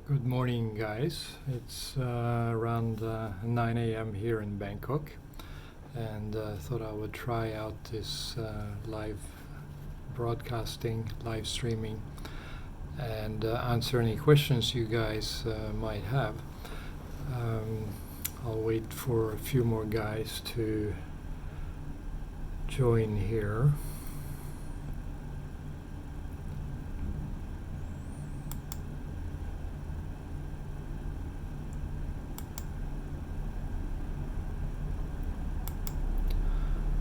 Good morning, guys. It's around 9 a.m. here in Bangkok, and thought I would try out this live broadcasting, live streaming, and answer any questions you guys might have. I'll wait for a few more guys to join here.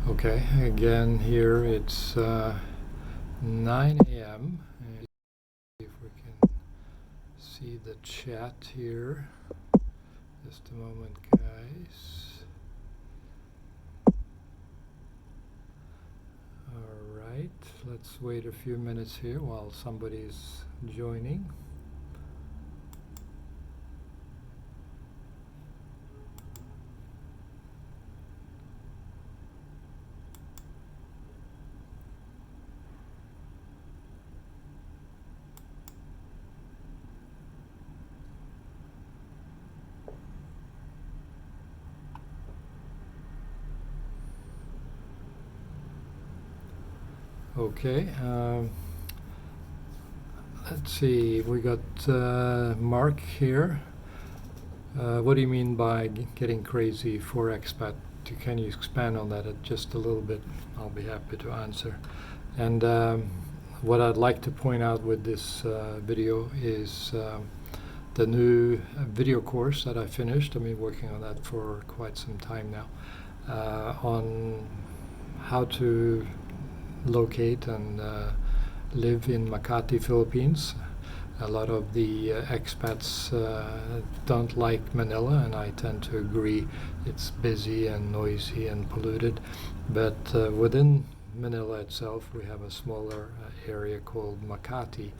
Okay, again here it's 9 a.m. See if we can see the chat here. Just a moment, guys. All right, let's wait a few minutes here while somebody's joining. Okay, let's see, we got Mark here. What do you mean by getting crazy for expat? Can you expand on that just a little bit? I'll be happy to answer. And what I'd like to point out with this video is the new video course that I finished. I've been working on that for quite some time now, on how to locate and live in Makati, Philippines. A lot of the expats don't like Manila, and I tend to agree. It's busy and noisy and polluted, but within Manila itself we have a smaller area called Makati,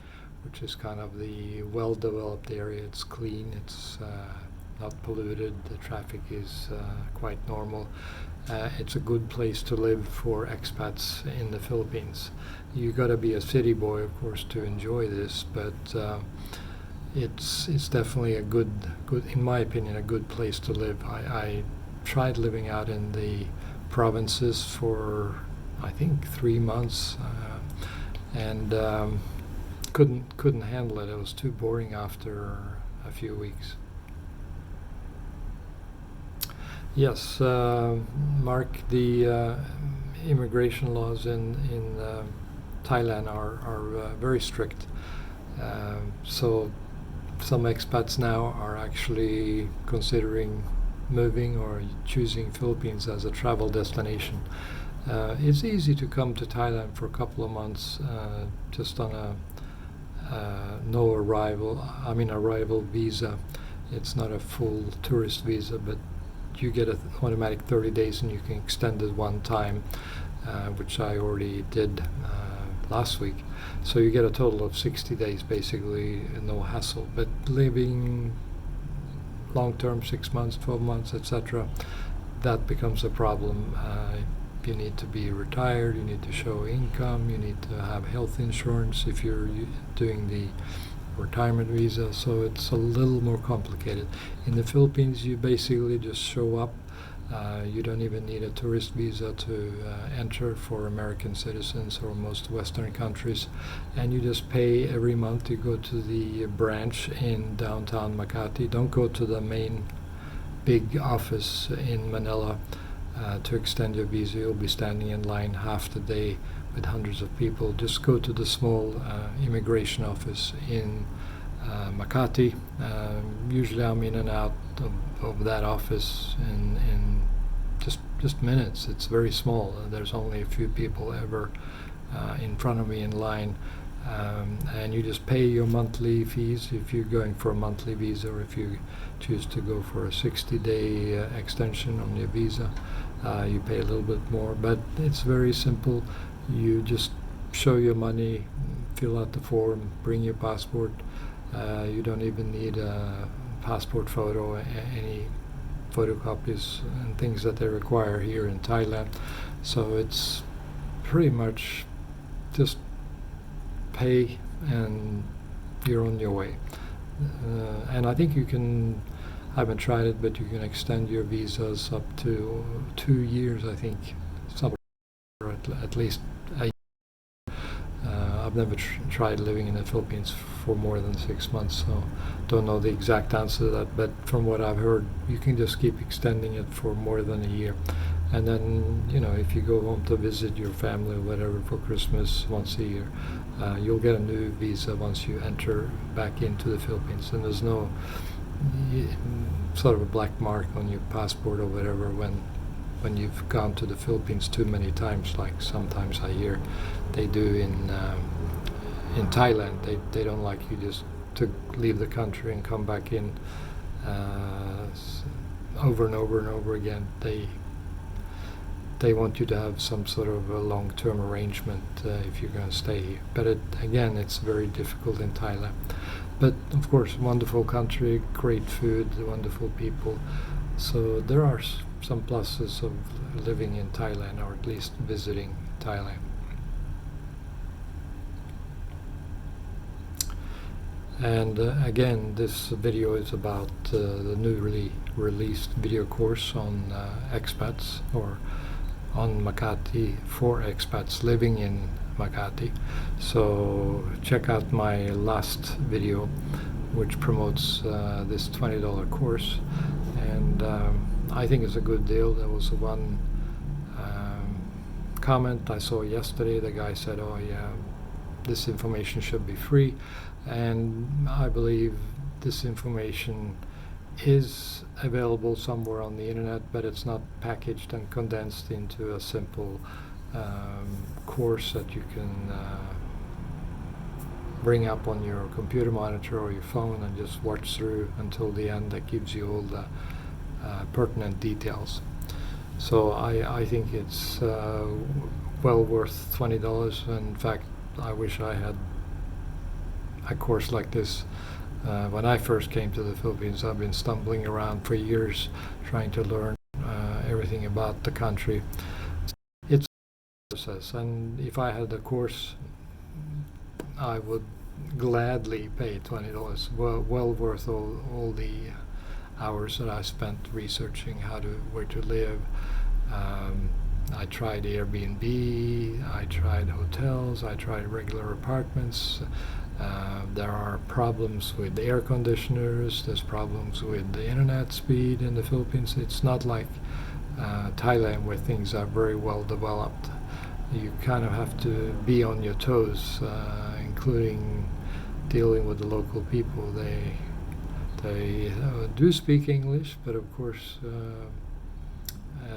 which is kind of the well-developed area. It's clean, it's not polluted, the traffic is quite normal. It's a good place to live for expats in the Philippines. You got to be a city boy, of course, to enjoy this, but it's definitely a good, in my opinion, a good place to live. I tried living out in the provinces for I think 3 months, and couldn't handle it. It was too boring after a few weeks. Yes, Mark, the immigration laws in Thailand are very strict. So some expats now are actually considering moving or choosing Philippines as a travel destination. It's easy to come to Thailand for a couple of months just on a arrival visa. It's not a full tourist visa, but you get an automatic 30 days and you can extend it one time, which I already did last week. So you get a total of 60 days, basically, no hassle. But living long term, 6 months, 12 months, etc., that becomes a problem. You need to be retired, you need to show income, you need to have health insurance if you're doing the retirement visa, so it's a little more complicated. In the Philippines, you basically just show up. You don't even need a tourist visa to enter for American citizens or most Western countries, and you just pay every month. You go to the branch in downtown Makati. Don't go to the main big office in Manila to extend your visa. You'll be standing in line half the day with hundreds of people. Just go to the small immigration office in Makati. Usually I'm in and out of that office in just minutes. It's very small. There's only a few people ever in front of me in line. And you just pay your monthly fees if you're going for a monthly visa, or if you choose to go for a 60-day extension on your visa, you pay a little bit more. But it's very simple. You just show your money, fill out the form, bring your passport. You don't even need a passport photo, any photocopies and things that they require here in Thailand. So it's pretty much just pay and you're on your way. And I think you can, I haven't tried it, but you can extend your visas up to 2 years, I think, some, or at least a year. I've never tried living in the Philippines for more than 6 months, so don't know the exact answer to that, but from what I've heard, you can just keep extending it for more than a year. And then, if you go home to visit your family or whatever for Christmas once a year, you'll get a new visa once you enter back into the Philippines. And there's no sort of a black mark on your passport or whatever when you've gone to the Philippines too many times, like sometimes I hear they do in Thailand. They don't like you just to leave the country and come back in over and over and over again. They want you to have some sort of a long-term arrangement if you're going to stay here. But it's very difficult in Thailand. But of course, wonderful country, great food, wonderful people. So there are some pluses of living in Thailand, or at least visiting Thailand. And again, this video is about the newly released video course on expats, or on Makati for expats living in Makati. So check out my last video, which promotes this $20 course, and I think it's a good deal. There was one comment I saw yesterday. The guy said, "Oh yeah, this information should be free," and I believe this information is available somewhere on the internet, but it's not packaged and condensed into a simple course that you can bring up on your computer monitor or your phone and just watch through until the end. That gives you all the pertinent details. So I think it's well worth $20. In fact, I wish I had a course like this. When I first came to the Philippines, I've been stumbling around for years trying to learn everything about the country. It's a process, and if I had a course, I would gladly pay $20. Well worth all the hours that I spent researching where to live. I tried Airbnb, I tried hotels, I tried regular apartments. There are problems with the air conditioners, there's problems with the internet speed in the Philippines. It's not like Thailand, where things are very well developed. You kind of have to be on your toes, including dealing with the local people. They do speak English, but of course,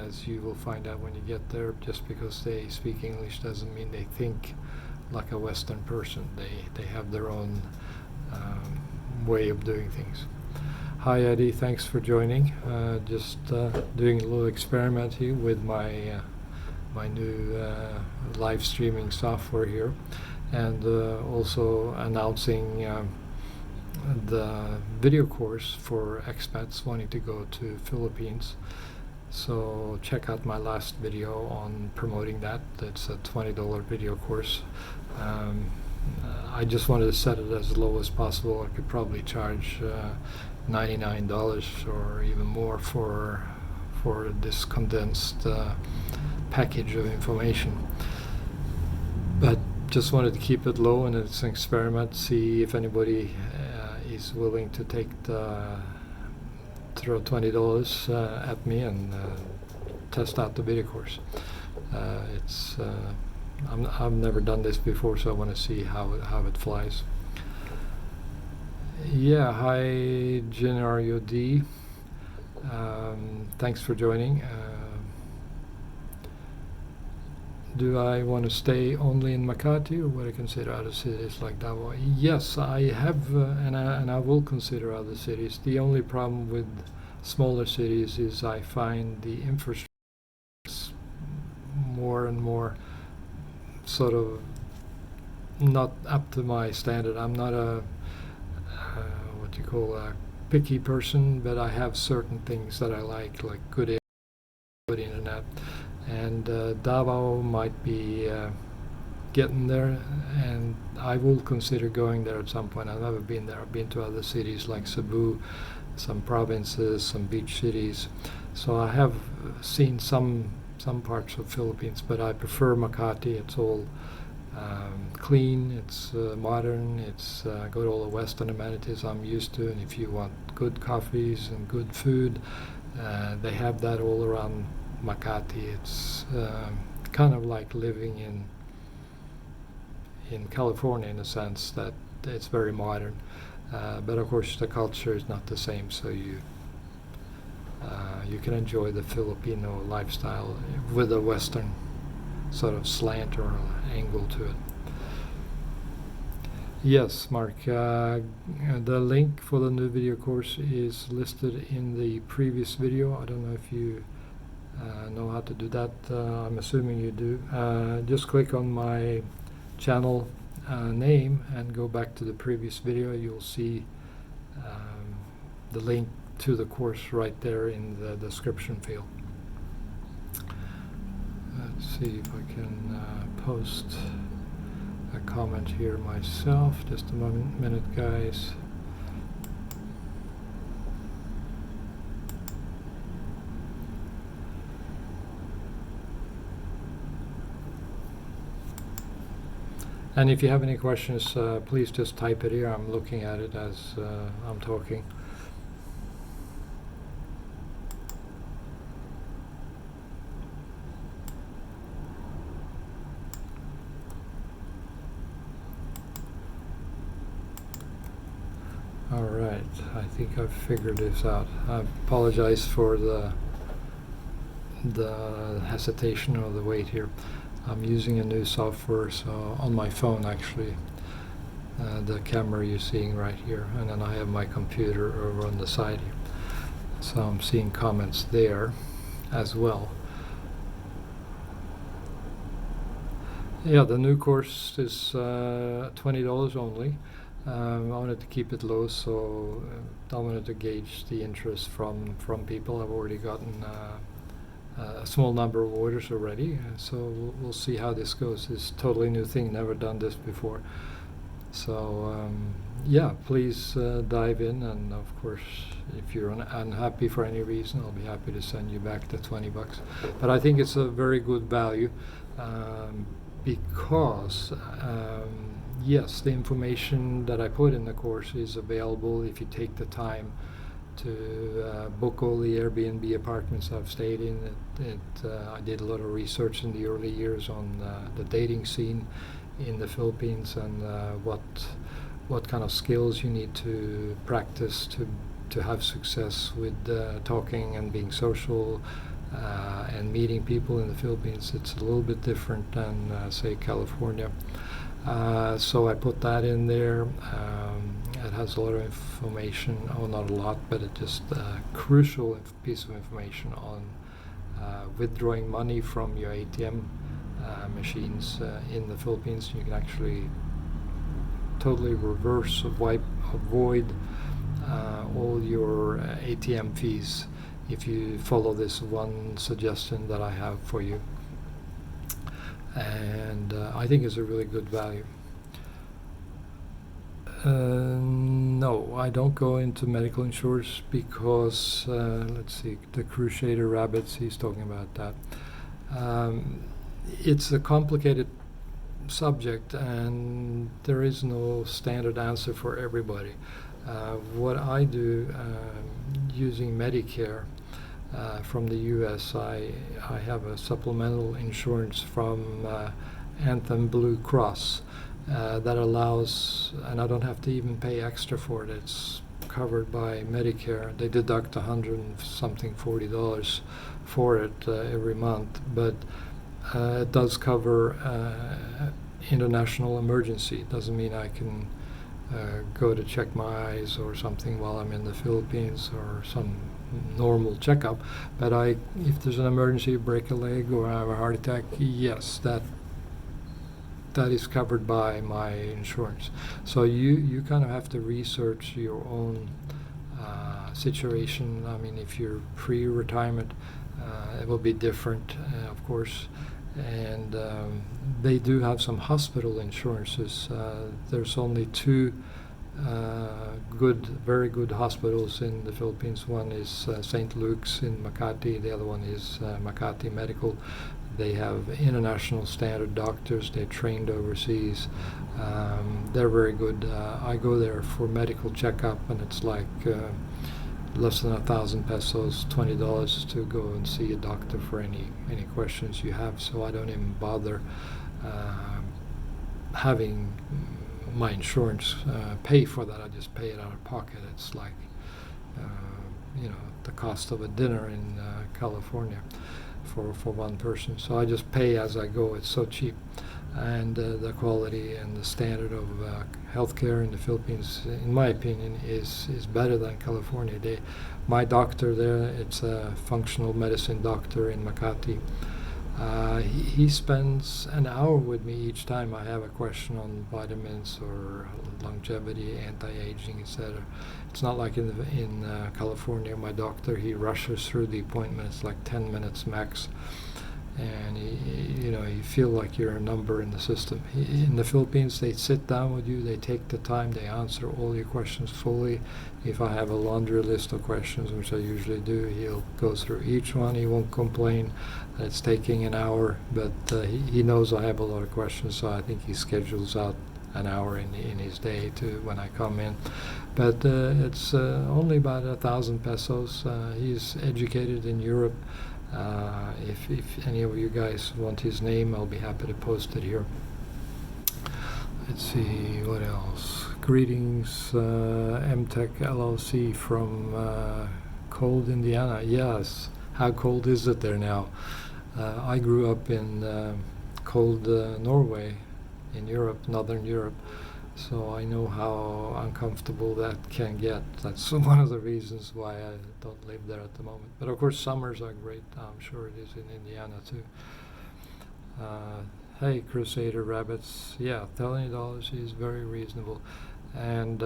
as you will find out when you get there, just because they speak English doesn't mean they think like a Western person. They have their own way of doing things. Hi Eddie, thanks for joining. Just doing a little experiment here with my my new live streaming software here, and also announcing the video course for expats wanting to go to Philippines. So check out my last video on promoting that. It's a $20 video course. I just wanted to set it as low as possible. I could probably charge $99 or even more for this condensed package of information. But just wanted to keep it low, and it's an experiment. See if anybody is willing to throw $20 at me and test out the video course. I've never done this before, so I want to see how it flies. Yeah, hi Gennaro D. Thanks for joining. Do I want to stay only in Makati, or would I consider other cities like Davao? Yes, I have, and I will consider other cities. The only problem with smaller cities is I find the infrastructure is more and more sort of not up to my standard. I'm not a picky person, but I have certain things that I like good internet. And Davao might be getting there, and I will consider going there at some point. I've never been there. I've been to other cities like Cebu, some provinces, some beach cities. So I have seen some parts of Philippines, but I prefer Makati. It's all clean, it's modern, it's got all the Western amenities I'm used to, and if you want good coffees and good food, they have that all around Makati. It's kind of like living in California, in a sense that it's very modern, but of course the culture is not the same, so you can enjoy the Filipino lifestyle with a Western sort of slant or angle to it. Yes, Mark, the link for the new video course is listed in the previous video. I don't know if you know how to do that. I'm assuming you do. Just click on my channel name and go back to the previous video. You'll see the link to the course right there in the description field. Let's see if I can post a comment here myself. Just a minute, guys. And if you have any questions, please just type it here. I'm looking at it as I'm talking. All right, I think I've figured this out. I apologize for the hesitation or the wait here. I'm using a new software, so on my phone actually, the camera you're seeing right here, and then I have my computer over on the side here. So I'm seeing comments there as well. Yeah, the new course is $20 only. I wanted to keep it low, so I wanted to gauge the interest from people. I've already gotten a small number of orders already, so we'll see how this goes. It's a totally new thing, never done this before. So yeah, please dive in, and of course if you're unhappy for any reason, I'll be happy to send you back the $20. But I think it's a very good value because yes, the information that I put in the course is available if you take the time to book all the Airbnb apartments I've stayed in. I did a lot of research in the early years on the dating scene in the Philippines, and what kind of skills you need to practice to have success with talking and being social and meeting people in the Philippines. It's a little bit different than say California. So I put that in there. It has a lot of information, not a lot, but it's just a crucial piece of information on withdrawing money from your ATM machines in the Philippines. You can actually totally avoid all your ATM fees if you follow this one suggestion that I have for you. And I think it's a really good value. No, I don't go into medical insurance because, let's see, the Crusader Rabbits, he's talking about that. It's a complicated subject, and there is no standard answer for everybody. What I do using Medicare from the US, I have a supplemental insurance from Anthem Blue Cross that allows, and I don't have to even pay extra for it. It's covered by Medicare. They deduct $40 for it every month, but it does cover international emergency. It doesn't mean I can go to check my eyes or something while I'm in the Philippines or some normal checkup, but if there's an emergency, break a leg or I have a heart attack, yes, that is covered by my insurance. So you kind of have to research your own situation. I mean, if you're pre-retirement, it will be different, of course, and they do have some hospital insurances. There's only two very good hospitals in the Philippines. One is St. Luke's in Makati. The other one is Makati Medical. They have international standard doctors. They're trained overseas. They're very good. I go there for medical checkup, and it's like less than 1,000 pesos, $20 to go and see a doctor for any questions you have. So I don't even bother having my insurance pay for that. I just pay it out of pocket. It's like the cost of a dinner in California for one person. So I just pay as I go. It's so cheap, and the quality and the standard of healthcare in the Philippines, in my opinion, is better than California. My doctor there, it's a functional medicine doctor in Makati. He spends an hour with me each time I have a question on vitamins or longevity, anti-aging, etc. It's not like in California. My doctor, he rushes through the appointment. It's like 10 minutes max, and you feel like you're a number in the system. In the Philippines, they sit down with you, they take the time, they answer all your questions fully. If I have a laundry list of questions, which I usually do, he'll go through each one. He won't complain that it's taking an hour, but he knows I have a lot of questions, so I think he schedules out an hour in his day to when I come in. But it's only about 1,000 pesos. He's educated in Europe. If any of you guys want his name, I'll be happy to post it here. Let's see, what else? Greetings, MTech LLC from cold Indiana. Yes, how cold is it there now? I grew up in cold Norway in Europe, Northern Europe, so I know how uncomfortable that can get. That's one of the reasons why I don't live there at the moment. But of course, summers are great. I'm sure it is in Indiana too. Hey, Crusader Rabbits. Yeah, $20 is very reasonable, and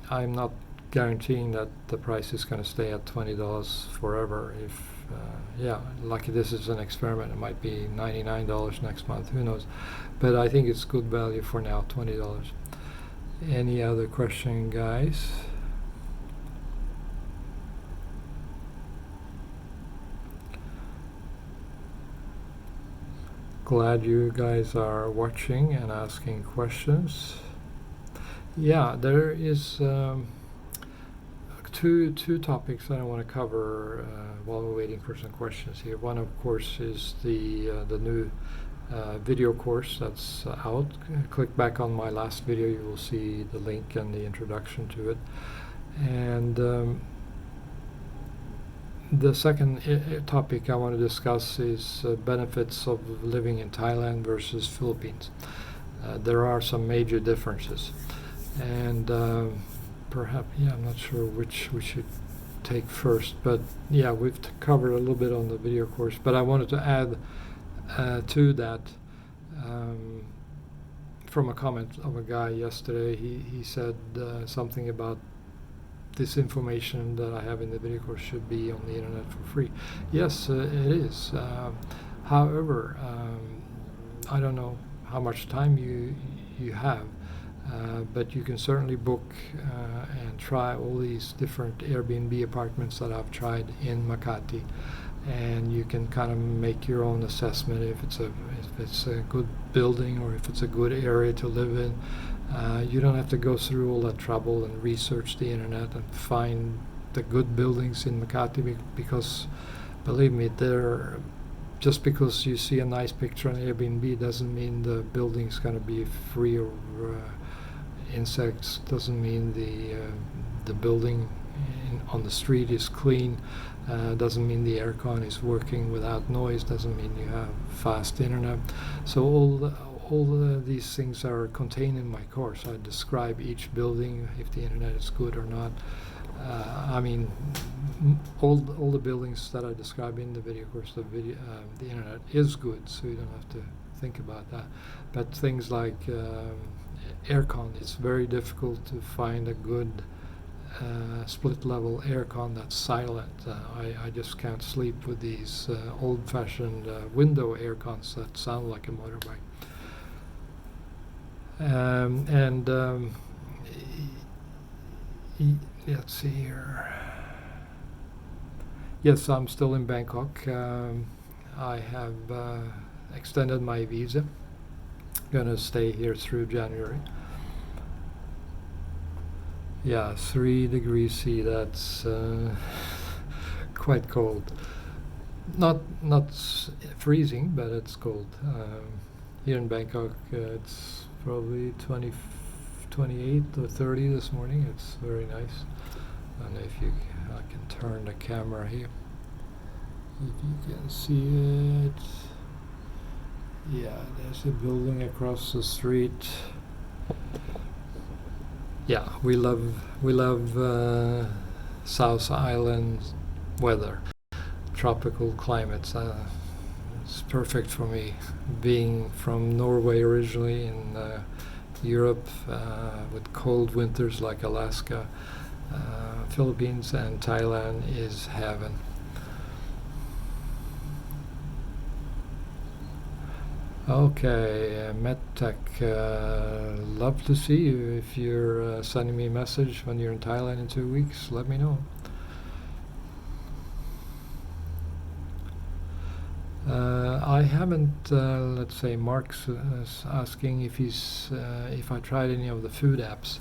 I'm not guaranteeing that the price is going to stay at $20 forever. If lucky this is an experiment, it might be $99 next month. Who knows? But I think it's good value for now, $20. Any other question, guys? Glad you guys are watching and asking questions. Yeah, there is two topics that I want to cover while we're waiting for some questions here. One, of course, is the new video course that's out. Click back on my last video, you will see the link and the introduction to it. And the second topic I want to discuss is benefits of living in Thailand versus Philippines. There are some major differences, and perhaps, I'm not sure which we should take first, but we've covered a little bit on the video course, but I wanted to add to that from a comment of a guy yesterday. He said something about this information that I have in the video course should be on the internet for free. Yes, it is. However, I don't know how much time you have, but you can certainly book and try all these different Airbnb apartments that I've tried in Makati, and you can kind of make your own assessment if it's a good building or if it's a good area to live in. You don't have to go through all that trouble and research the internet and find the good buildings in Makati, because believe me, just because you see a nice picture on Airbnb doesn't mean the building's going to be free of insects, doesn't mean the building on the street is clean, doesn't mean the aircon is working without noise, doesn't mean you have fast internet. So all these things are contained in my course. I describe each building, if the internet is good or not. All the buildings that I describe in the video course, the internet is good, so you don't have to think about that. But things like aircon, it's very difficult to find a good split level aircon that's silent. I just can't sleep with these old-fashioned window aircons that sound like a motorbike. Let's see here. Yes, I'm still in Bangkok. I have extended my visa. Gonna stay here through January. Yeah, 3 degrees C. That's quite cold. Not freezing, but it's cold. Here in Bangkok, it's probably 28 or 30 this morning. It's very nice. And if I can turn the camera here, if you can see it. Yeah, there's a building across the street. Yeah, we love South Island weather, tropical climates. It's perfect for me. Being from Norway originally, in Europe with cold winters like Alaska, Philippines and Thailand is heaven. Okay, MedTech, love to see you. If you're sending me a message when you're in Thailand in 2 weeks, let me know. I haven't, let's say Mark's asking if I tried any of the food apps.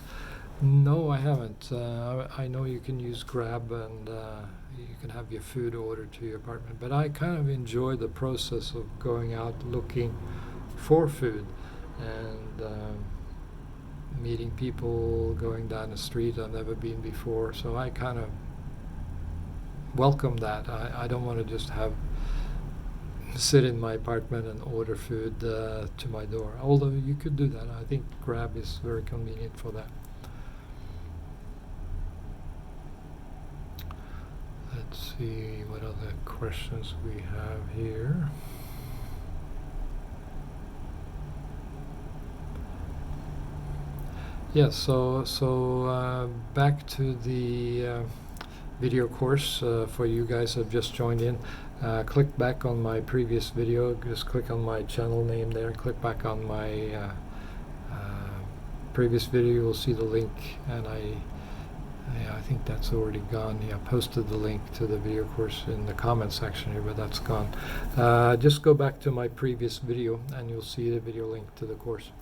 No, I haven't. I know you can use Grab and you can have your food ordered to your apartment, but I kind of enjoy the process of going out looking for food and meeting people, going down the street I've never been before. So I kind of welcome that. I don't want to just sit in my apartment and order food to my door, although you could do that. I think Grab is very convenient for that. Let's see what other questions we have here. Yes, so back to the video course for you guys who have just joined in. Click back on my previous video, just click on my channel name there, click back on my previous video, you'll see the link, and I think that's already gone. Yeah, I posted the link to the video course in the comment section here, but that's gone. Just go back to my previous video and you'll see the video link to the course.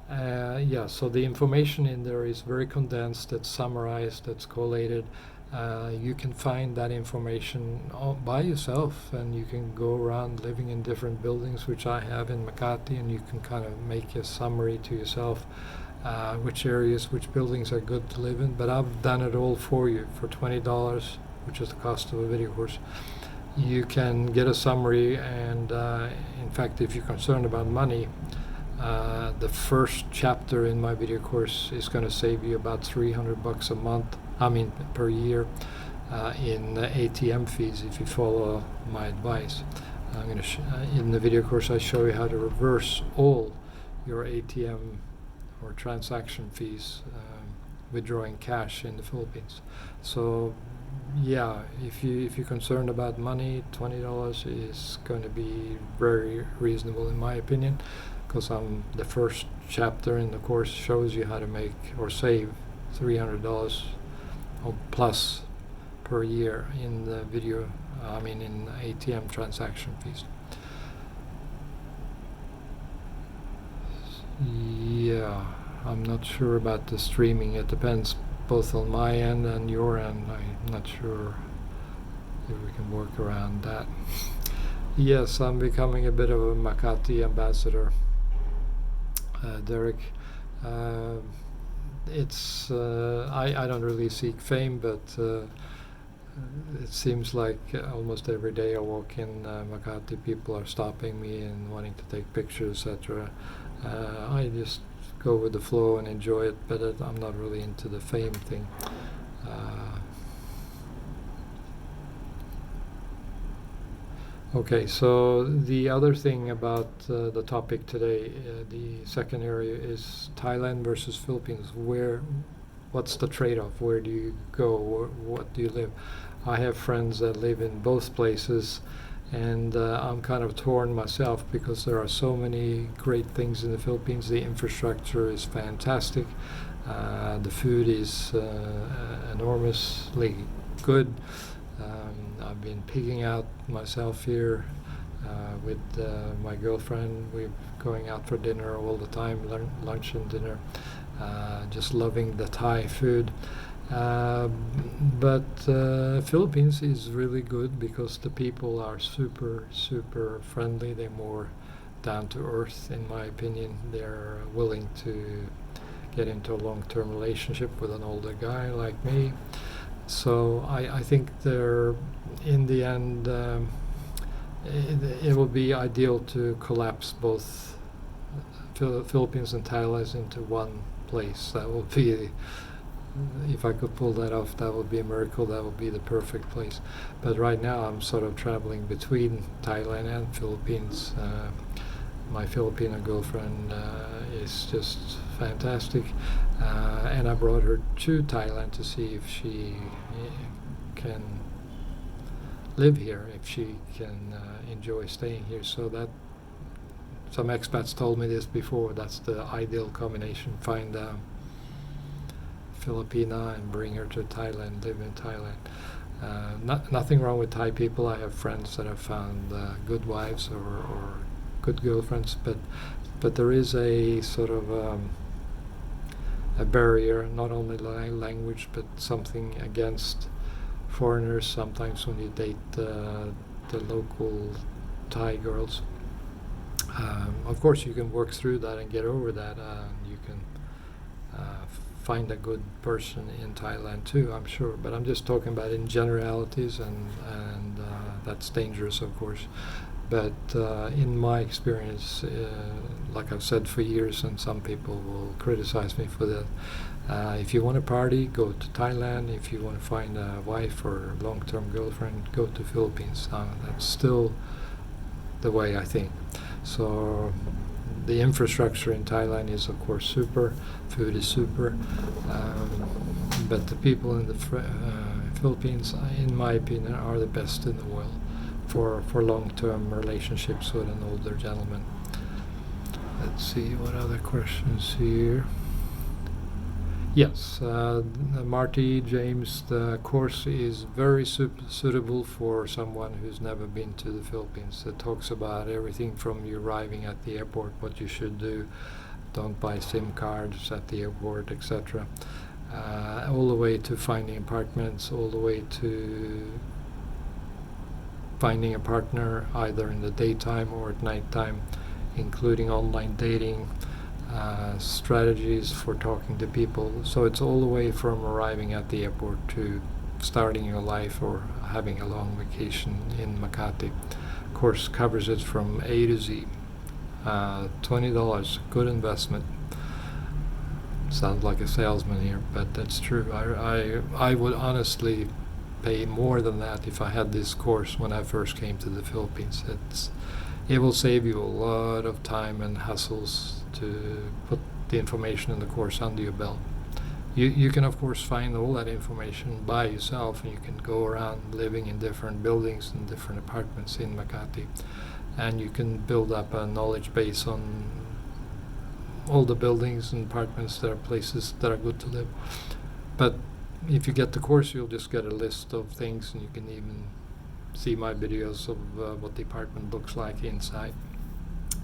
Yeah, so the information in there is very condensed, it's summarized, it's collated. You can find that information by yourself, and you can go around living in different buildings, which I have in Makati, and you can kind of make a summary to yourself, which areas, which buildings are good to live in. But I've done it all for you for $20, which is the cost of a video course. You can get a summary, and in fact, if you're concerned about money, the first chapter in my video course is going to save you about $300 a month, per year, in ATM fees if you follow my advice. I'm going to in the video course I show you how to reverse all your ATM or transaction fees withdrawing cash in the Philippines. So yeah, if you're concerned about money, $20 is going to be very reasonable in my opinion, because the first chapter in the course shows you how to make or save $300 or plus per year in the in ATM transaction fees. Yeah, I'm not sure about the streaming. It depends both on my end and your end. I'm not sure if we can work around that. Yes, I'm becoming a bit of a Makati ambassador, Derek. I don't really seek fame, but it seems like almost every day I walk in Makati, people are stopping me and wanting to take pictures, etc. I just go with the flow and enjoy it, but I'm not really into the fame thing. Okay, so the other thing about the topic today, the second area, is Thailand versus Philippines. Where what's the trade-off? Where do you go? What do you live? I have friends that live in both places, and I'm kind of torn myself because there are so many great things in the Philippines. The infrastructure is fantastic. The food is enormously good. I've been picking out myself here with my girlfriend. We're going out for dinner all the time, lunch and dinner. Just loving the Thai food. But Philippines is really good because the people are super, super friendly. They're more down to earth, in my opinion. They're willing to get into a long-term relationship with an older guy like me. So I think they're, in the end, it will be ideal to collapse both Philippines and Thailand into one place. That will be, if I could pull that off, that would be a miracle. That would be the perfect place. But right now I'm sort of traveling between Thailand and Philippines. My Filipino girlfriend is just fantastic, and I brought her to Thailand to see if she can live here, if she can enjoy staying here. So that, some expats told me this before, that's the ideal combination. Find a Filipina and bring her to Thailand, live in Thailand. Nothing wrong with Thai people. I have friends that have found good wives or good girlfriends, but there is a sort of a barrier, not only language, but something against foreigners sometimes when you date the local Thai girls. Of course, you can work through that and get over that. You can find a good person in Thailand too, I'm sure. But I'm just talking about in generalities, and that's dangerous, of course. But in my experience, like I've said for years, and some people will criticize me for that, if you want to party, go to Thailand. If you want to find a wife or long-term girlfriend, go to Philippines. That's still the way I think. So the infrastructure in Thailand is, of course, super. Food is super. But the people in the Philippines, in my opinion, are the best in the world for long-term relationships with an older gentleman. Let's see what other questions here. Yes, Marty, James, the course is very suitable for someone who's never been to the Philippines. It talks about everything from you arriving at the airport, what you should do, don't buy SIM cards at the airport, etc. All the way to finding apartments, all the way to finding a partner either in the daytime or at nighttime, including online dating, strategies for talking to people. So it's all the way from arriving at the airport to starting your life or having a long vacation in Makati. Course covers it from A to Z. $20, good investment. Sounds like a salesman here, but that's true. I would honestly pay more than that if I had this course when I first came to the Philippines. It will save you a lot of time and hassles to put the information in the course under your belt. You can of course find all that information by yourself, and you can go around living in different buildings and different apartments in Makati, and you can build up a knowledge base on all the buildings and apartments that are places that are good to live. But if you get the course, you'll just get a list of things, and you can even see my videos of what the apartment looks like inside.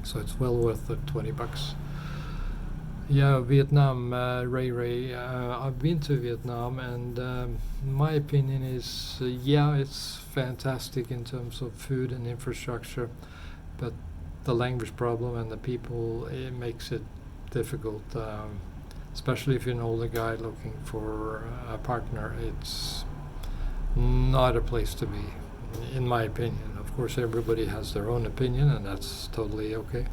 So it's well worth the $20. Yeah, Vietnam, Ray. I've been to Vietnam, and my opinion is, yeah, it's fantastic in terms of food and infrastructure, but the language problem and the people, it makes it difficult. Especially if you're an older guy looking for a partner, it's not a place to be, in my opinion. Of course, everybody has their own opinion, and that's totally okay.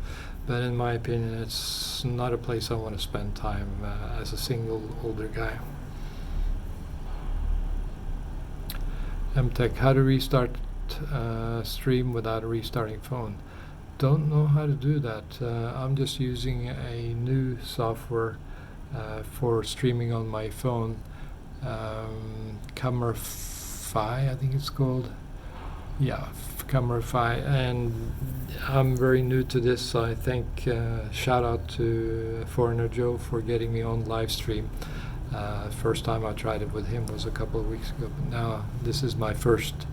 But in my opinion, it's not a place I want to spend time as a single older guy. MTech, how to restart stream without restarting phone? Don't know how to do that. I'm just using a new software for streaming on my phone. Camera Fi, I think it's called. Yeah, Camera Fi, and I'm very new to this, so I think shout out to Foreigner Joe for getting me on LiveStream. First time I tried it with him was a couple of weeks ago, but now this is my first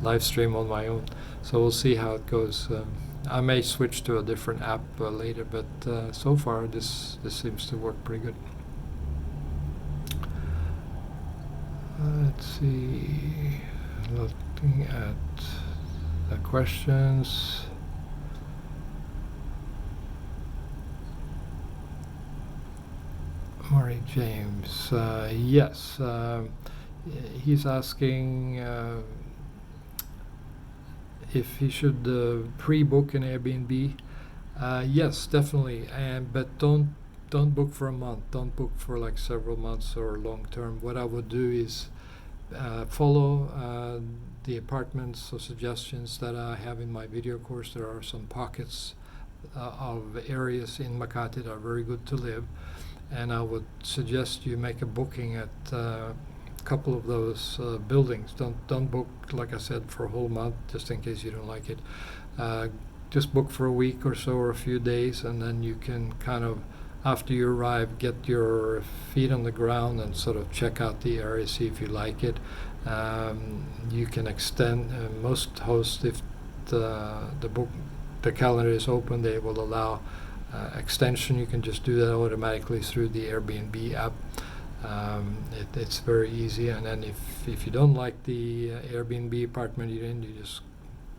LiveStream on my own, so we'll see how it goes. I may switch to a different app later, but so far this seems to work pretty good. Let's see, looking at the questions. Murray James, yes, he's asking if he should pre-book an Airbnb. Yes, definitely, but don't book for a month. Don't book for like several months or long term. What I would do is follow the apartments or suggestions that I have in my video course. There are some pockets of areas in Makati that are very good to live, and I would suggest you make a booking at a couple of those buildings. Don't book, like I said, for a whole month, just in case you don't like it. Just book for a week or so, or a few days, and then you can kind of, after you arrive, get your feet on the ground and sort of check out the area, see if you like it. You can extend. Most hosts, if the calendar is open, they will allow extension. You can just do that automatically through the Airbnb app. It's very easy, and then if you don't like the Airbnb apartment you're in, you just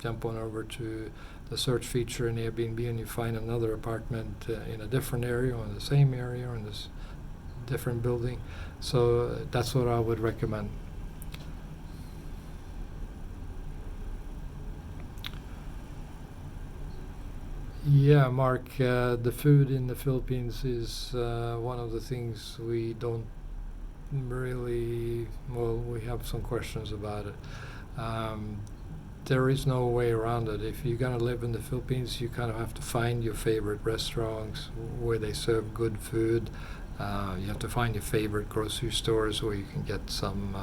jump on over to the search feature in Airbnb and you find another apartment in a different area or in the same area or in this different building. So that's what I would recommend. Yeah, Mark, the food in the Philippines is one of the things we don't really, well, we have some questions about it. There is no way around it. If you're going to live in the Philippines, you kind of have to find your favorite restaurants where they serve good food. You have to find your favorite grocery stores where you can get some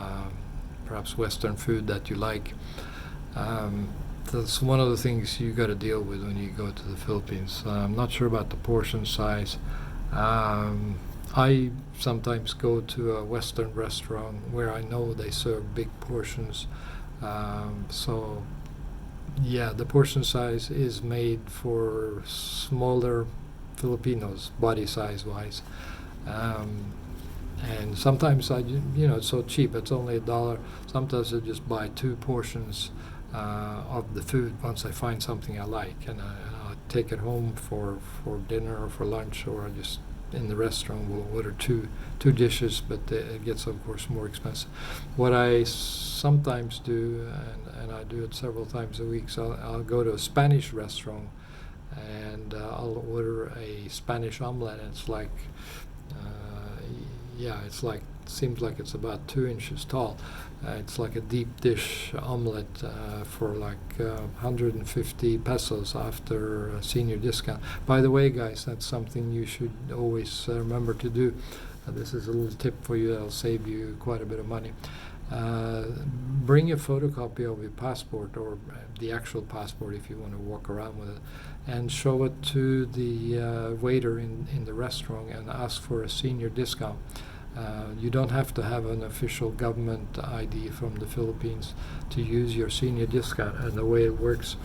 perhaps Western food that you like. That's one of the things you got to deal with when you go to the Philippines. I'm not sure about the portion size. I sometimes go to a Western restaurant where I know they serve big portions. So yeah, the portion size is made for smaller Filipinos, body size wise. And sometimes it's so cheap, it's only $1. Sometimes I just buy 2 portions of the food once I find something I like, and I'll take it home for dinner or for lunch, or I just in the restaurant will order two dishes, but it gets of course more expensive. What I sometimes do, and I do it several times a week, so I'll go to a Spanish restaurant and I'll order a Spanish omelette. And it's like seems like it's about 2 inches tall. It's like a deep dish omelette for like 150 pesos after a senior discount. By the way, guys, that's something you should always remember to do. This is a little tip for you that'll save you quite a bit of money. Bring a photocopy of your passport, or the actual passport if you want to walk around with it, and show it to the waiter in the restaurant and ask for a senior discount. You don't have to have an official government ID from the Philippines to use your senior discount. And the way it works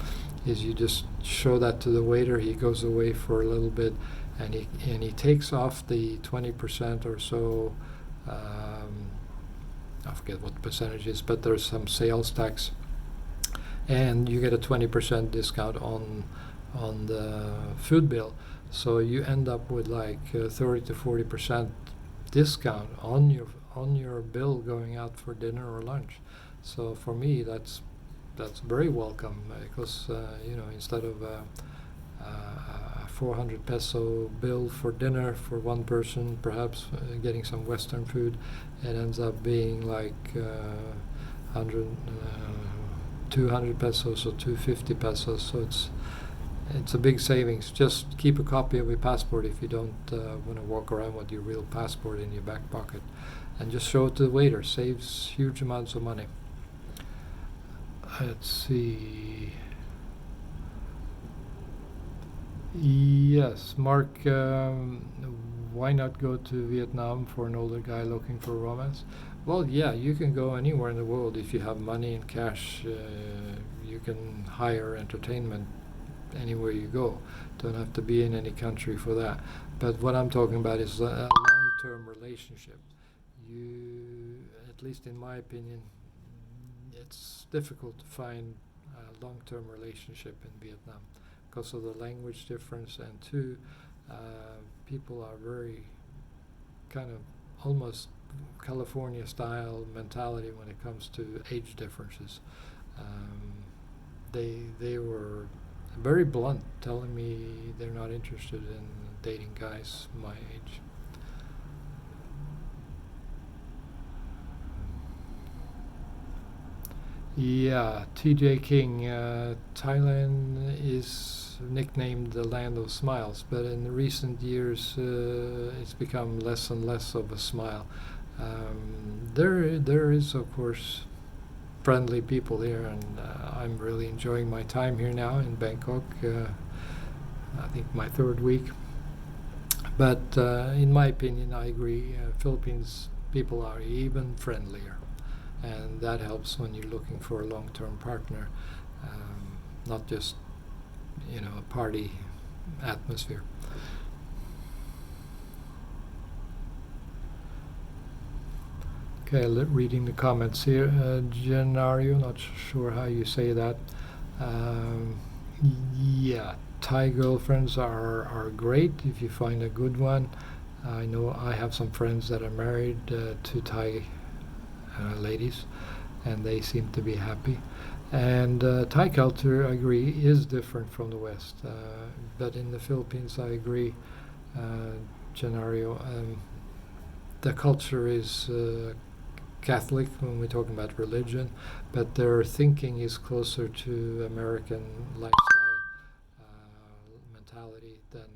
is you just show that to the waiter. He goes away for a little bit, and he takes off the 20% or so. I forget what the percentage is, but there's some sales tax, and you get a 20% discount on the food bill. So you end up with like 30 to 40% discount on your bill going out for dinner or lunch. So for me, that's very welcome, because instead of a 400 peso bill for dinner for one person, perhaps getting some Western food, it ends up being like 200 pesos or 250 pesos. So it's a big savings. Just keep a copy of your passport if you don't want to walk around with your real passport in your back pocket, and just show it to the waiter. Saves huge amounts of money. Let's see. Yes, Mark, why not go to Vietnam for an older guy looking for romance? Well, yeah, you can go anywhere in the world if you have money and cash. You can hire entertainment anywhere you go. Don't have to be in any country for that. But what I'm talking about is a long-term relationship. At least in my opinion, it's difficult to find a long-term relationship in Vietnam because of the language difference, and two, people are very kind of almost California style mentality when it comes to age differences. They were very blunt, telling me they're not interested in dating guys my age. Yeah, TJ King. Thailand is nicknamed the land of smiles, but in the recent years it's become less and less of a smile. There is, of course, friendly people here, and I'm really enjoying my time here now in Bangkok. I think my third week. But in my opinion, I agree. Philippines people are even friendlier, and that helps when you're looking for a long-term partner, not just a party atmosphere. Okay, reading the comments here. Genario, not sure how you say that. Yeah, Thai girlfriends are great if you find a good one. I know I have some friends that are married to Thai ladies, and they seem to be happy. And Thai culture, I agree, is different from the West. But in the Philippines, I agree, Genario. The culture is Catholic when we're talking about religion, but their thinking is closer to American lifestyle mentality than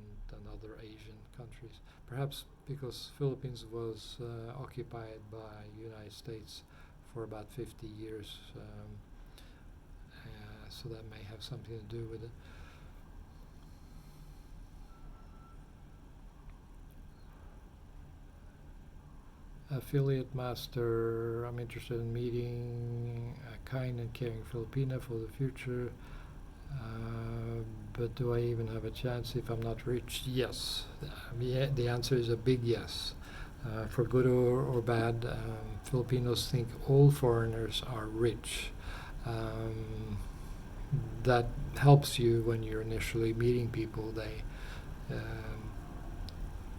other Asian countries. Perhaps because Philippines was occupied by United States for about 50 years, so that may have something to do with it. Affiliate master, I'm interested in meeting a kind and caring Filipina for the future, but do I even have a chance if I'm not rich? Yes. The answer is a big yes. For good or bad, Filipinos think all foreigners are rich. That helps you when you're initially meeting people.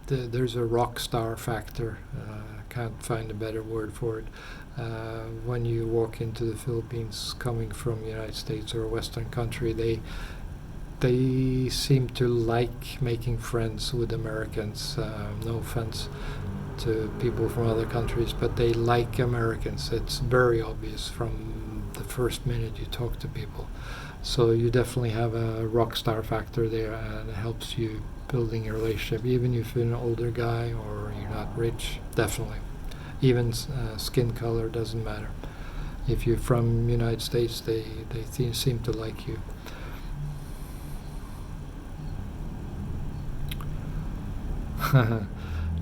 There's a rock star factor. Can't find a better word for it. When you walk into the Philippines coming from the United States or a Western country, they seem to like making friends with Americans. No offense to people from other countries, but they like Americans. It's very obvious from the first minute you talk to people. So you definitely have a rock star factor there, and it helps you building a relationship, even if you're an older guy or you're not rich. Definitely. Even skin color doesn't matter. If you're from United States, they seem to like you.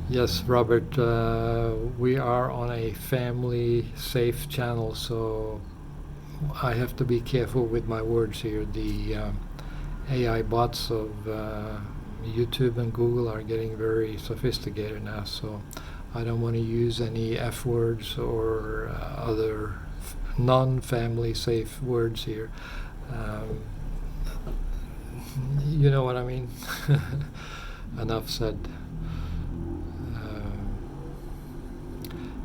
Yes, Robert, we are on a family safe channel, so I have to be careful with my words here. The AI bots of YouTube and Google are getting very sophisticated now, so I don't want to use any F words or other non-family safe words here. You know what I mean? Enough said.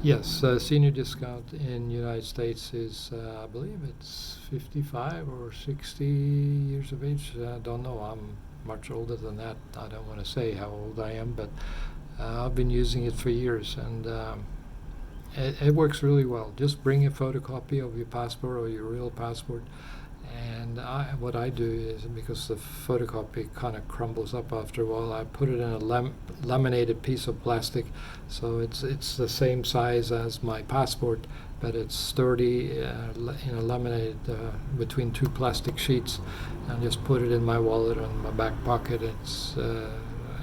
Yes, senior discount in United States is, I believe it's 55 or 60 years of age. I don't know. I'm much older than that. I don't want to say how old I am, but I've been using it for years, and it works really well. Just bring a photocopy of your passport or your real passport, And what I do is, because the photocopy kind of crumbles up after a while, I put it in a laminated piece of plastic, so it's the same size as my passport, but it's sturdy, laminated between two plastic sheets, and just put it in my wallet or in my back pocket. It's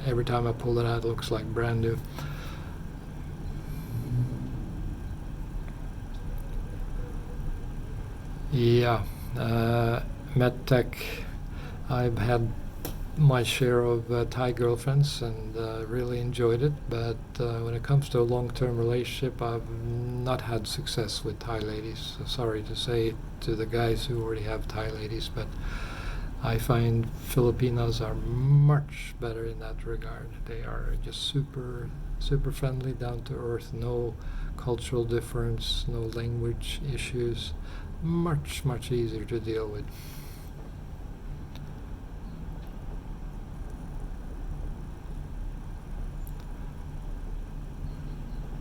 every time I pull it out, it looks like brand new. Yeah. MedTech, I've had my share of Thai girlfriends and really enjoyed it, but when it comes to a long-term relationship, I've not had success with Thai ladies. So sorry to say to the guys who already have Thai ladies, but I find Filipinos are much better in that regard. They are just super friendly, down to earth, no cultural difference, no language issues, much easier to deal with.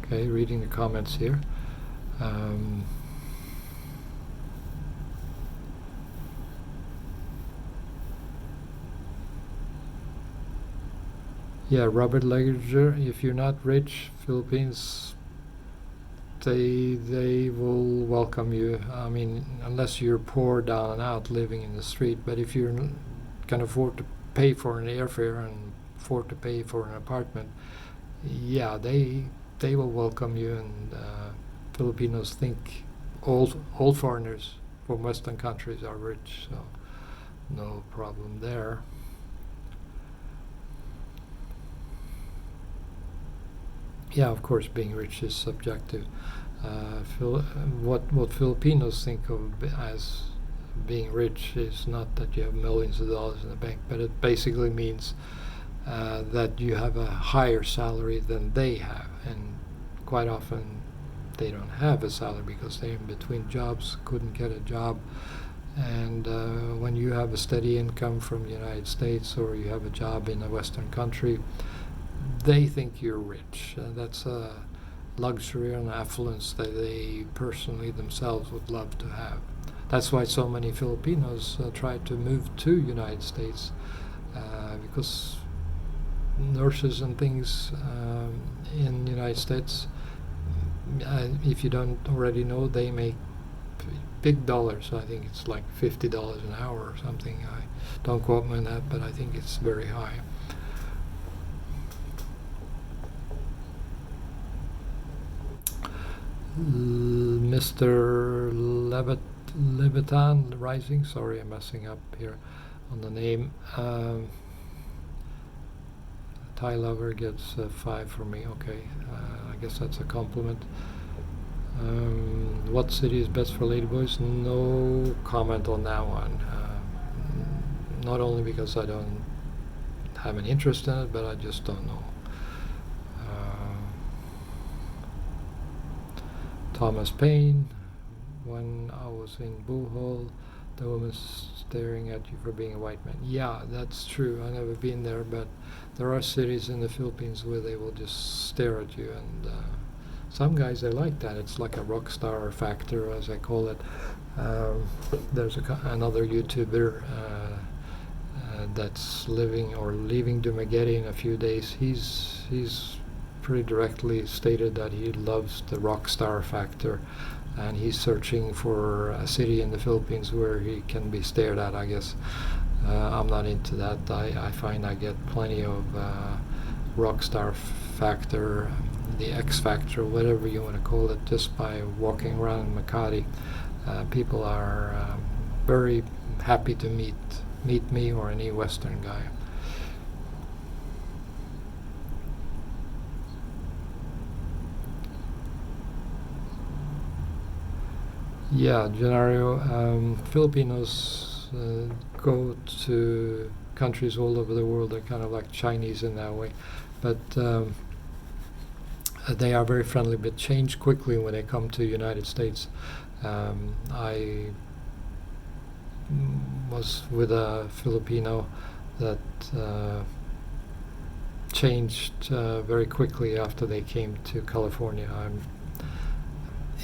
Okay, reading the comments here. Yeah, Robert Ledger, if you're not rich, Philippines, they will welcome you. I mean, unless you're poor down and out living in the street, but if you can afford to pay for an airfare and afford to pay for an apartment, yeah, they will welcome you. And Filipinos think all foreigners from Western countries are rich, so no problem there. Yeah, of course, being rich is subjective. What Filipinos think of as being rich is not that you have millions of dollars in the bank, but it basically means that you have a higher salary than they have, and quite often they don't have a salary because they're in between jobs, couldn't get a job. And when you have a steady income from the United States, or you have a job in a Western country, they think you're rich. That's a luxury and affluence that they personally themselves would love to have. That's why so many Filipinos try to move to United States, because nurses and things in the United States, if you don't already know, they make big dollars. I think it's like $50 an hour or something. I don't quote me on that, but I think it's very high. Mr. Levitan Rising, sorry, I'm messing up here on the name. Thai lover gets 5 from me. Okay, I guess that's a compliment. What city is best for ladyboys? No comment on that one. Not only because I don't have an interest in it, but I just don't know. Thomas Paine, when I was in Bohol, the woman staring at you for being a white man. Yeah, that's true. I've never been there, but there are cities in the Philippines where they will just stare at you, and some guys, they like that. It's like a rock star factor, as I call it. There's another YouTuber that's living or leaving Dumaguete in a few days. He's pretty directly stated that he loves the rock star factor, and he's searching for a city in the Philippines where he can be stared at, I guess. I'm not into that. I find I get plenty of rock star factor, the X factor, whatever you want to call it, just by walking around Makati. People are very happy to meet me or any Western guy. Yeah, Genario, Filipinos go to countries all over the world. They're kind of like Chinese in that way, but they are very friendly, but change quickly when they come to United States. I was with a Filipino that changed very quickly after they came to California.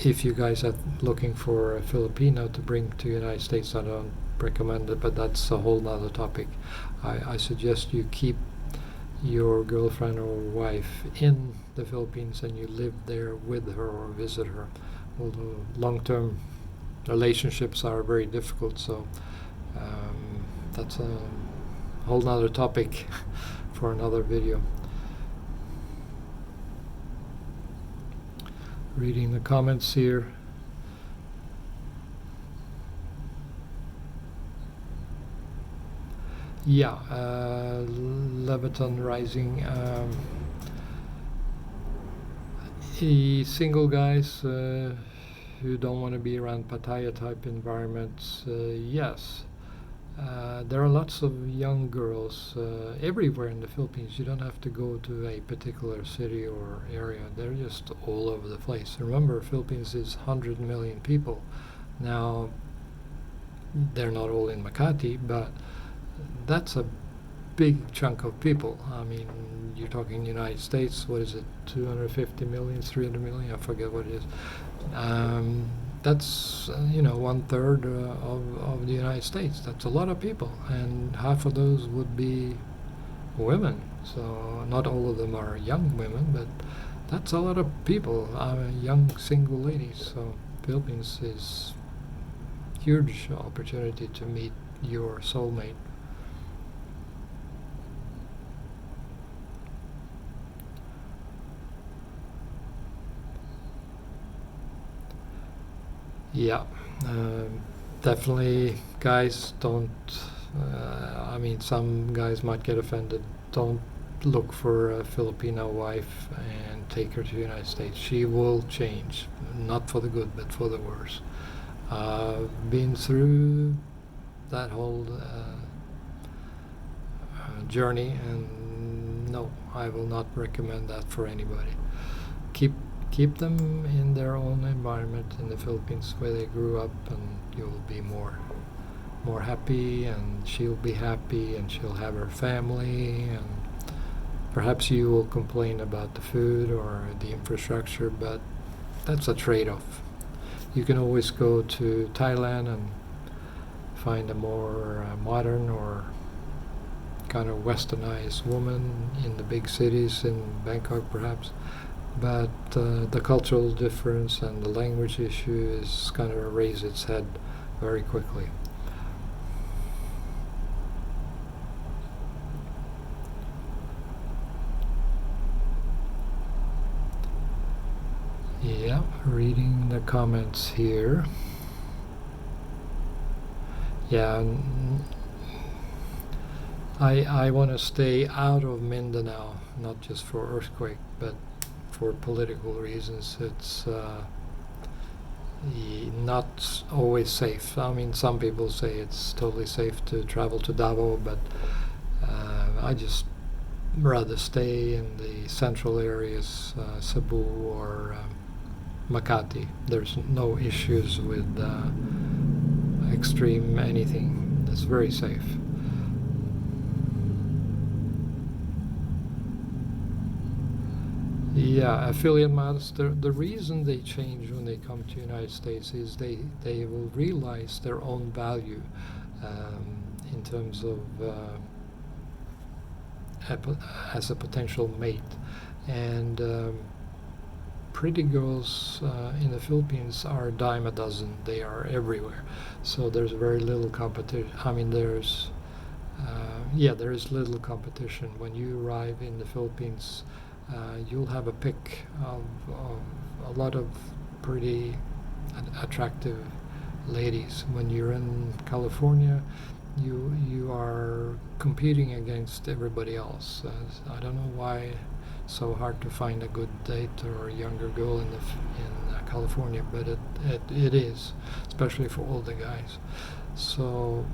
if you guys are looking for a Filipino to bring to the United States, I don't recommend it, but that's a whole nother topic. I suggest you keep your girlfriend or wife in the Philippines and you live there with her or visit her. Although long-term relationships are very difficult, so that's a whole nother topic for another video. Reading the comments here. Yeah, Leviton Rising. Single guys who don't want to be around Pattaya type environments, yes. There are lots of young girls everywhere in the Philippines. You don't have to go to a particular city or area. They're just all over the place. Remember, Philippines is 100 million people. Now, they're not all in Makati, but that's a big chunk of people. I mean, you're talking United States, what is it, 250 million, 300 million, I forget what it is. That's, 1/3 of the United States. That's a lot of people, and half of those would be women. So not all of them are young women, but that's a lot of people, young single ladies. So Philippines is huge opportunity to meet your soulmate. Yeah, definitely, guys, don't. Some guys might get offended. Don't look for a Filipino wife and take her to the United States. She will change, not for the good, but for the worse. Been through that whole journey, and no, I will not recommend that for anybody. Keep them in their own environment in the Philippines where they grew up, and you'll be more happy, and she'll be happy, and she'll have her family, and perhaps you will complain about the food or the infrastructure, but that's a trade-off. You can always go to Thailand and find a more modern or kind of westernized woman in the big cities, in Bangkok perhaps. But the cultural difference and the language issue is going to raise its head very quickly. Yeah, reading the comments here. Yeah, I want to stay out of Mindanao, not just for earthquake, but for political reasons. It's not always safe. I mean, some people say it's totally safe to travel to Davao, but I just rather stay in the central areas, Cebu or Makati. There's no issues with extreme anything. It's very safe. Yeah, affiliate models, the reason they change when they come to the United States is they will realize their own value in terms of as a potential mate. And pretty girls in the Philippines are a dime a dozen. They are everywhere. So there's very little competition. I mean, there is little competition. When you arrive in the Philippines, you'll have a pick of a lot of pretty attractive ladies. When you're in California, you are competing against everybody else. I don't know why it's so hard to find a good date or a younger girl in California, but it is, especially for older guys. So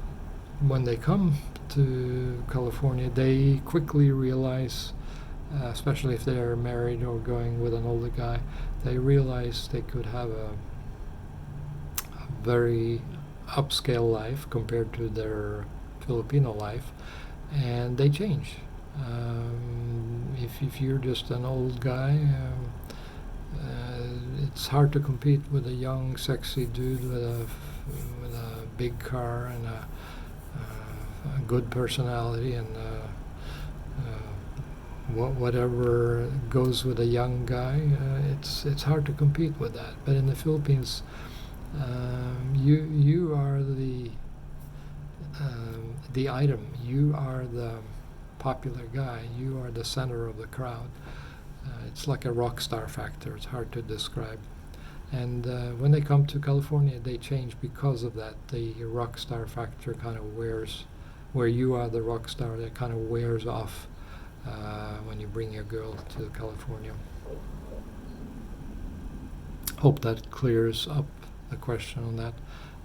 when they come to California, they quickly realize, especially if they're married or going with an older guy, they realize they could have a very upscale life compared to their Filipino life, and they change. If you're just an old guy, it's hard to compete with a young, sexy dude with a big car and a good personality and whatever goes with a young guy. It's hard to compete with that. But in the Philippines, you are the item. You are the popular guy. You are the center of the crowd. It's like a rock star factor. It's hard to describe. And when they come to California, they change because of that. The rock star factor kind of wears, where you are the rock star, that kind of wears off when you bring your girl to California. Hope that clears up the question on that.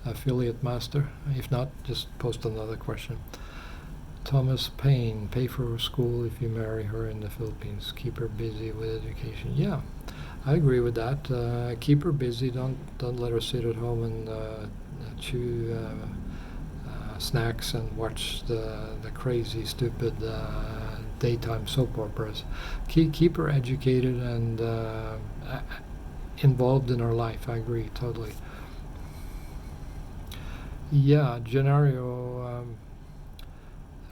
Affiliate master. If not, just post another question. Thomas Payne, pay for her school if you marry her in the Philippines. Keep her busy with education. Yeah, I agree with that. Keep her busy. Don't let her sit at home and chew snacks and watch the crazy, stupid daytime soap operas. Keep her educated and involved in her life. I agree totally. Yeah, Genario,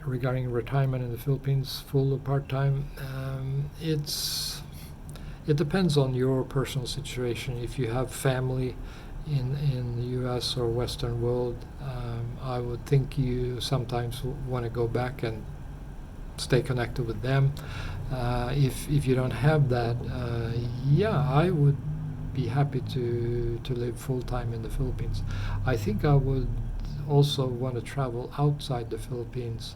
regarding retirement in the Philippines, full or part-time, it depends on your personal situation. If you have family in the U.S. or Western world, I would think you sometimes want to go back and stay connected with them. If you don't have that, yeah, I would be happy to live full-time in the Philippines. I think I would also want to travel outside the Philippines,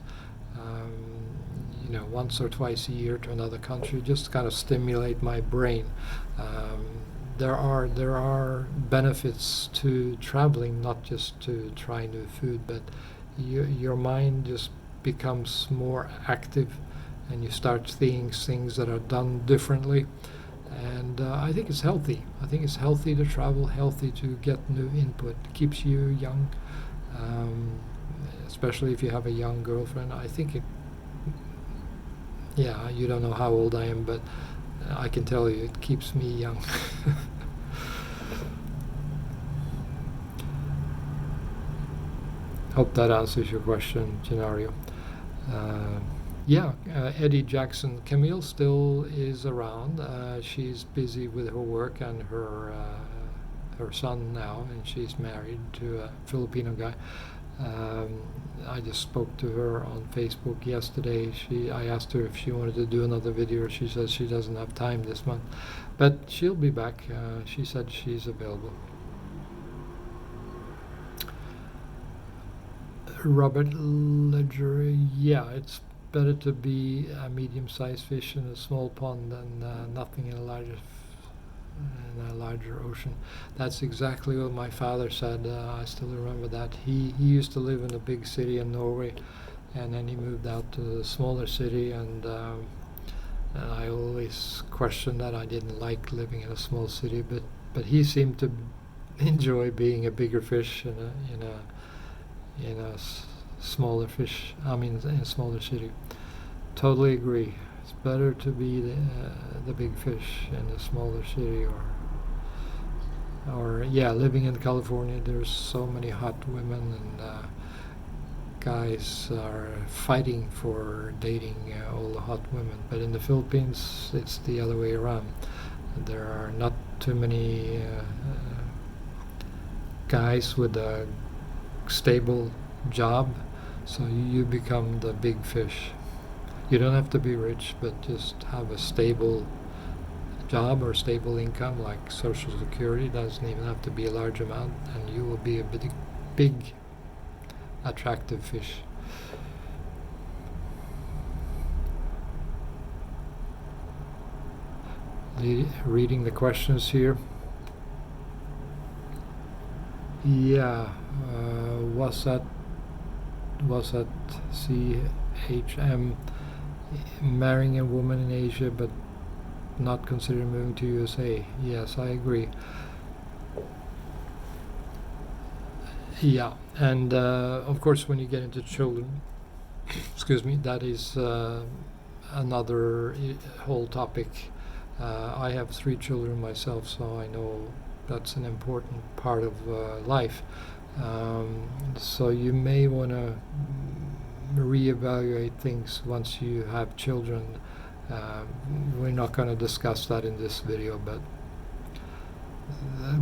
once or twice a year to another country, just kind of stimulate my brain. There are benefits to traveling, not just to try new food, but your mind just becomes more active, and you start seeing things that are done differently. And I think it's healthy. I think it's healthy to travel, healthy to get new input. It keeps you young, especially if you have a young girlfriend. I think you don't know how old I am, but I can tell you it keeps me young. Hope that answers your question, Genario. Eddie Jackson. Camille still is around. She's busy with her work and her son now, and she's married to a Filipino guy. I just spoke to her on Facebook yesterday. I asked her if she wanted to do another video. She says she doesn't have time this month, but she'll be back. She said she's available. Robert Ledger, yeah, it's better to be a medium-sized fish in a small pond than nothing in a larger ocean. That's exactly what my father said. I still remember that. He used to live in a big city in Norway, and then he moved out to the smaller city, and I always questioned that. I didn't like living in a small city, but he seemed to enjoy being a bigger fish in a smaller fish. In a smaller city. Totally agree. It's better to be the big fish in a smaller city, or living in California. There's so many hot women, and guys are fighting for dating all the hot women. But in the Philippines, it's the other way around. There are not too many guys with a stable job, so you become the big fish. You don't have to be rich, but just have a stable job or stable income, like Social Security. Doesn't even have to be a large amount, and you will be a big attractive fish. Reading the questions here. Was that CHM, marrying a woman in Asia but not considering moving to USA? Yes, I agree. And of course, when you get into children, excuse me, that is another whole topic. I have 3 children myself, so I know that's an important part of life. So you may want to reevaluate things once you have children. We're not going to discuss that in this video, but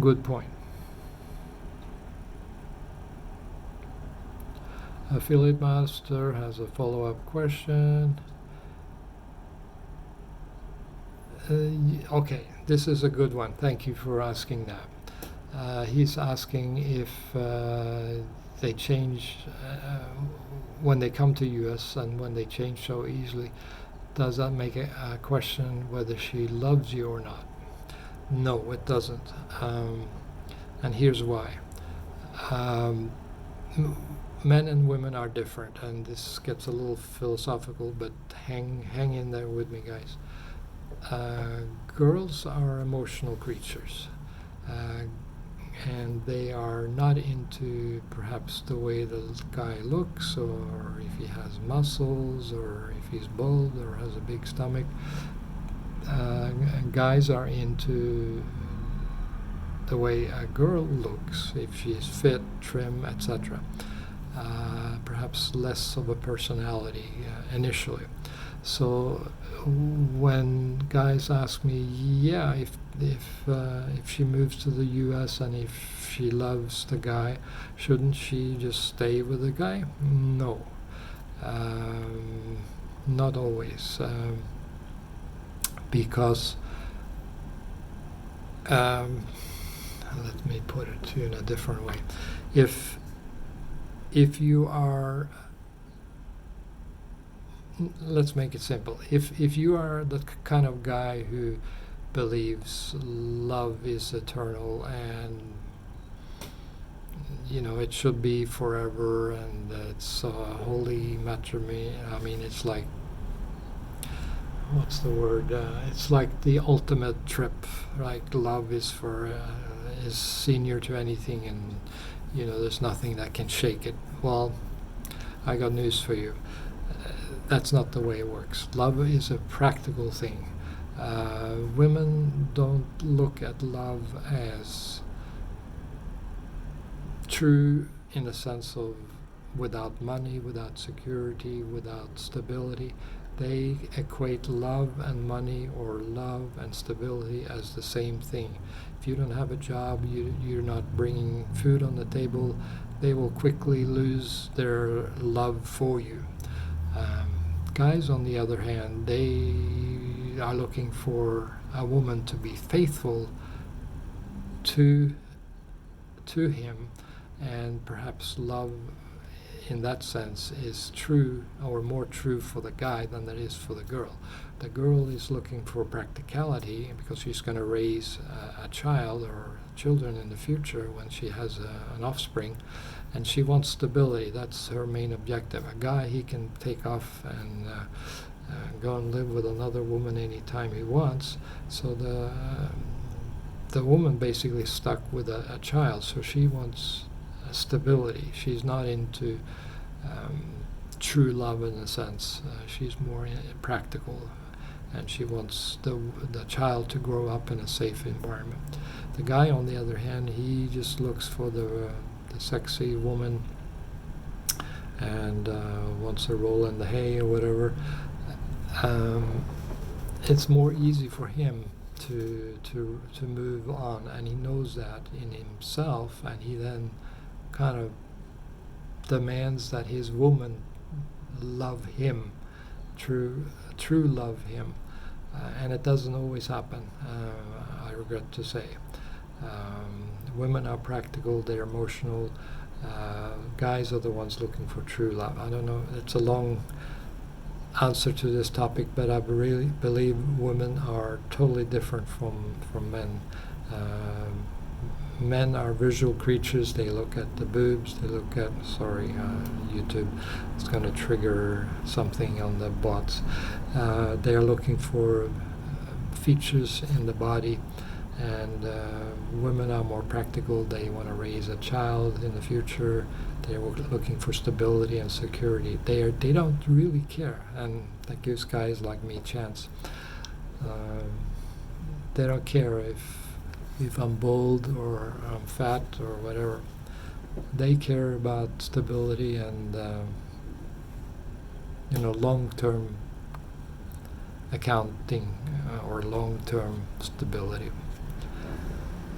good point. Affiliate Master has a follow-up question. Okay, this is a good one. Thank you for asking that. He's asking if they change when they come to US, and when they change so easily, does that make a question whether she loves you or not? No, it doesn't. And here's why. Men and women are different, and this gets a little philosophical, but hang in there with me, guys. Girls are emotional creatures, and they are not into perhaps the way the guy looks, or if he has muscles, or if he's bald or has a big stomach. Guys are into the way a girl looks, if she's fit, trim, etc. Perhaps less of a personality initially. So when guys ask me, yeah, if she moves to the U.S. and if she loves the guy, shouldn't she just stay with the guy? No, not always, because let me put it to you in a different way. If you are, let's make it simple. If you are the kind of guy who believes love is eternal, and it should be forever, and it's holy matrimony. I mean, it's like, what's the word? It's like the ultimate trip. Like love is is senior to anything, and there's nothing that can shake it. Well, I got news for you. That's not the way it works. Love is a practical thing. Women don't look at love as true in the sense of without money, without security, without stability. They equate love and money, or love and stability, as the same thing. If you don't have a job, you're not bringing food on the table, they will quickly lose their love for you. Guys, on the other hand, they are looking for a woman to be faithful to him, and perhaps love in that sense is true, or more true for the guy than it is for the girl. The girl is looking for practicality because she's going to raise a child or children in the future when she has an offspring, and she wants stability. That's her main objective. A guy, he can take off and go and live with another woman anytime he wants. So the woman basically is stuck with a child, so she wants stability. She's not into true love in a sense. She's more practical, and she wants the child to grow up in a safe environment. The guy, on the other hand, he just looks for the sexy woman, and wants a roll in the hay or whatever. It's more easy for him to move on, and he knows that in himself, and he then kind of demands that his woman love him, true love him, and it doesn't always happen, I regret to say. Women are practical, they're emotional. Guys are the ones looking for true love. I don't know, it's a long answer to this topic, but I really believe women are totally different from men. Men are visual creatures. They look at the boobs, they look at, YouTube, it's going to trigger something on the bots. They are looking for features in the body, and women are more practical. They want to raise a child in the future. They're looking for stability and security. They don't really care, and that gives guys like me a chance. they don't care if I'm bald or I'm fat or whatever. They care about stability and long-term accounting or long-term stability.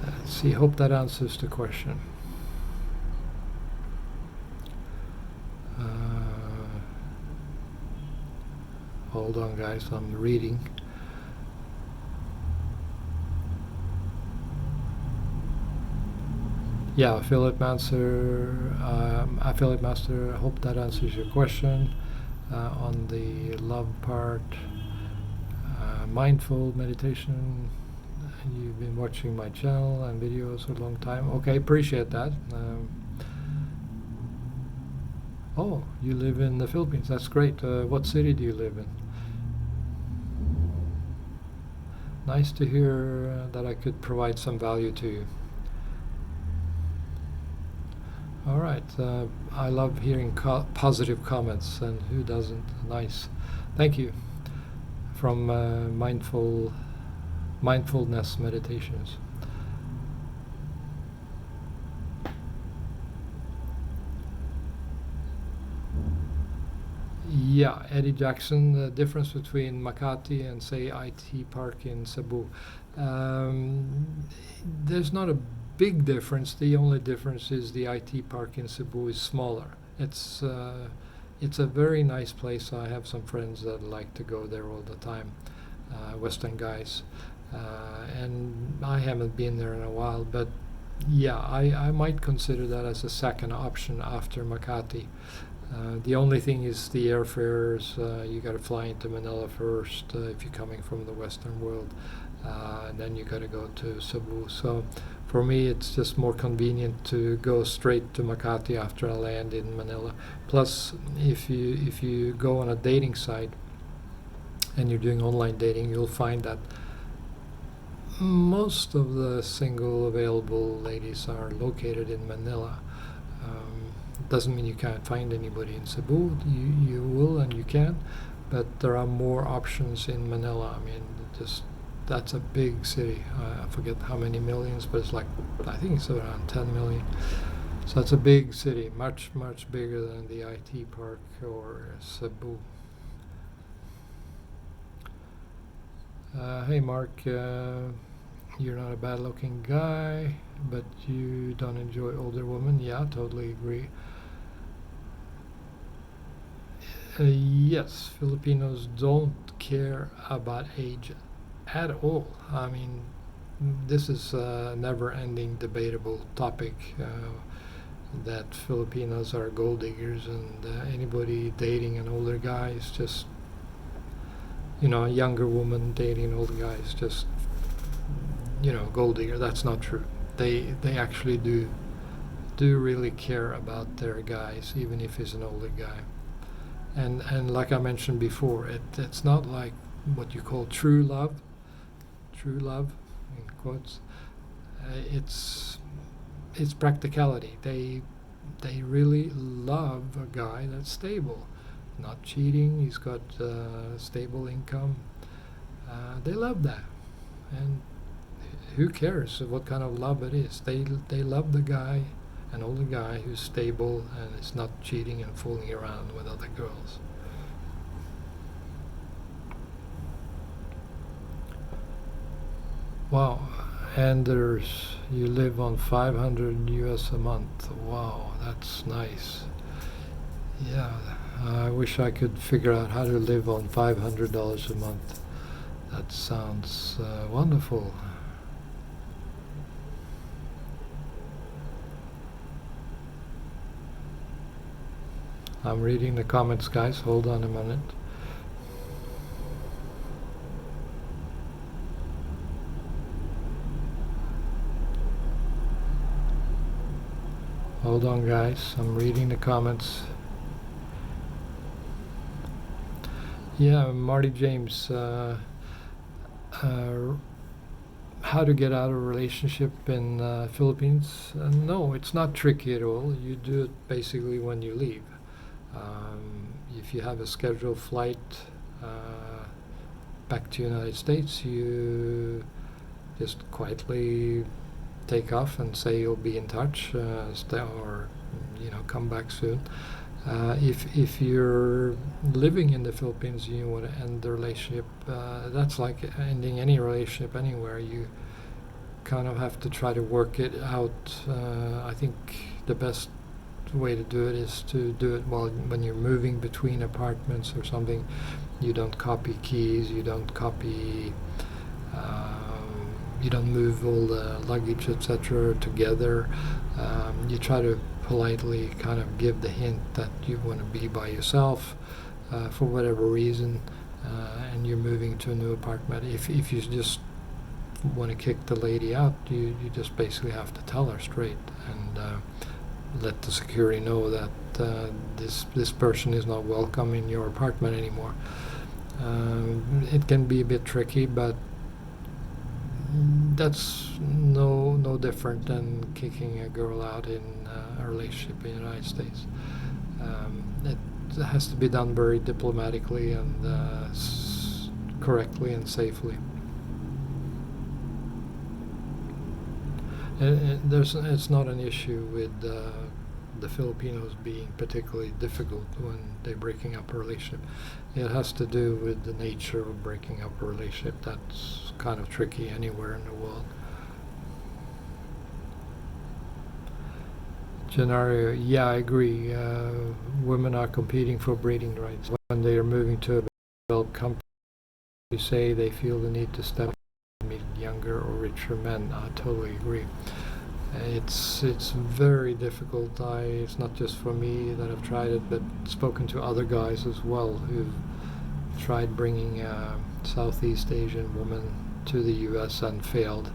Let's see. Hope that answers the question. Hold on, guys. I'm reading. Yeah, Affiliate Master. Affiliate Master. I hope that answers your question on the love part. Mindful meditation. You've been watching my channel and videos a long time. Okay, appreciate that. Oh, you live in the Philippines. That's great. What city do you live in? Nice to hear that I could provide some value to you. All right. I love hearing positive comments, and who doesn't? Nice. Thank you. From mindfulness meditations. Yeah, Eddie Jackson, the difference between Makati and, say, IT Park in Cebu. There's not a big difference. The only difference is the IT Park in Cebu is smaller. It's a very nice place. I have some friends that like to go there all the time, Western guys. And I haven't been there in a while, but yeah, I might consider that as a second option after Makati. The only thing is the airfares. You got to fly into Manila first if you're coming from the Western world, and then you got to go to Cebu. So for me, it's just more convenient to go straight to Makati after I land in Manila. Plus, if you go on a dating site and you're doing online dating, you'll find that most of the single available ladies are located in Manila. Doesn't mean you can't find anybody in Cebu. You will and you can, but there are more options in Manila. I mean, that's a big city. I forget how many millions, but it's like, I think it's around 10 million. So it's a big city, much bigger than the IT Park or Cebu. Hey Mark, you're not a bad-looking guy, but you don't enjoy older women. Yeah, totally agree. Yes, Filipinos don't care about age at all. I mean, this is a never-ending debatable topic that Filipinos are gold diggers, and anybody dating an older guy is just, a younger woman dating an older guy is just, gold digger. That's not true. They actually do really care about their guys, even if he's an older guy. And like I mentioned before, it's not like what you call true love in quotes. It's practicality. They really love a guy that's stable, not cheating. He's got stable income. They love that, and who cares what kind of love it is? They love the guy, an older guy who's stable and is not cheating and fooling around with other girls. Wow, Anders, you live on 500 US a month. Wow, that's nice. Yeah, I wish I could figure out how to live on $500 a month. That sounds wonderful. I'm reading the comments, guys. Hold on a minute. Hold on, guys. I'm reading the comments. Yeah, Marty James. How to get out of a relationship in Philippines? No, it's not tricky at all. You do it basically when you leave. If you have a scheduled flight back to the United States, you just quietly take off and say you'll be in touch, or come back soon. If you're living in the Philippines and you want to end the relationship, that's like ending any relationship anywhere. You kind of have to try to work it out. I think the best way to do it is to do it when you're moving between apartments or something. You don't copy keys, you don't move all the luggage, etc. together. You try to politely kind of give the hint that you want to be by yourself for whatever reason, and you're moving to a new apartment. If you just want to kick the lady out, you just basically have to tell her straight and let the security know that this person is not welcome in your apartment anymore. It can be a bit tricky, but that's no different than kicking a girl out in a relationship in the United States. It has to be done very diplomatically and correctly and safely. It's not an issue with the Filipinos being particularly difficult when they're breaking up a relationship. It has to do with the nature of breaking up a relationship. That's kind of tricky anywhere in the world. Gennaro, yeah, I agree. Women are competing for breeding rights. When they are moving to a developed country, they say they feel the need to step up and meet younger or richer men. I totally agree. It's very difficult. It's not just for me that I've tried it, but spoken to other guys as well who've tried bringing a Southeast Asian woman to the U.S. and failed.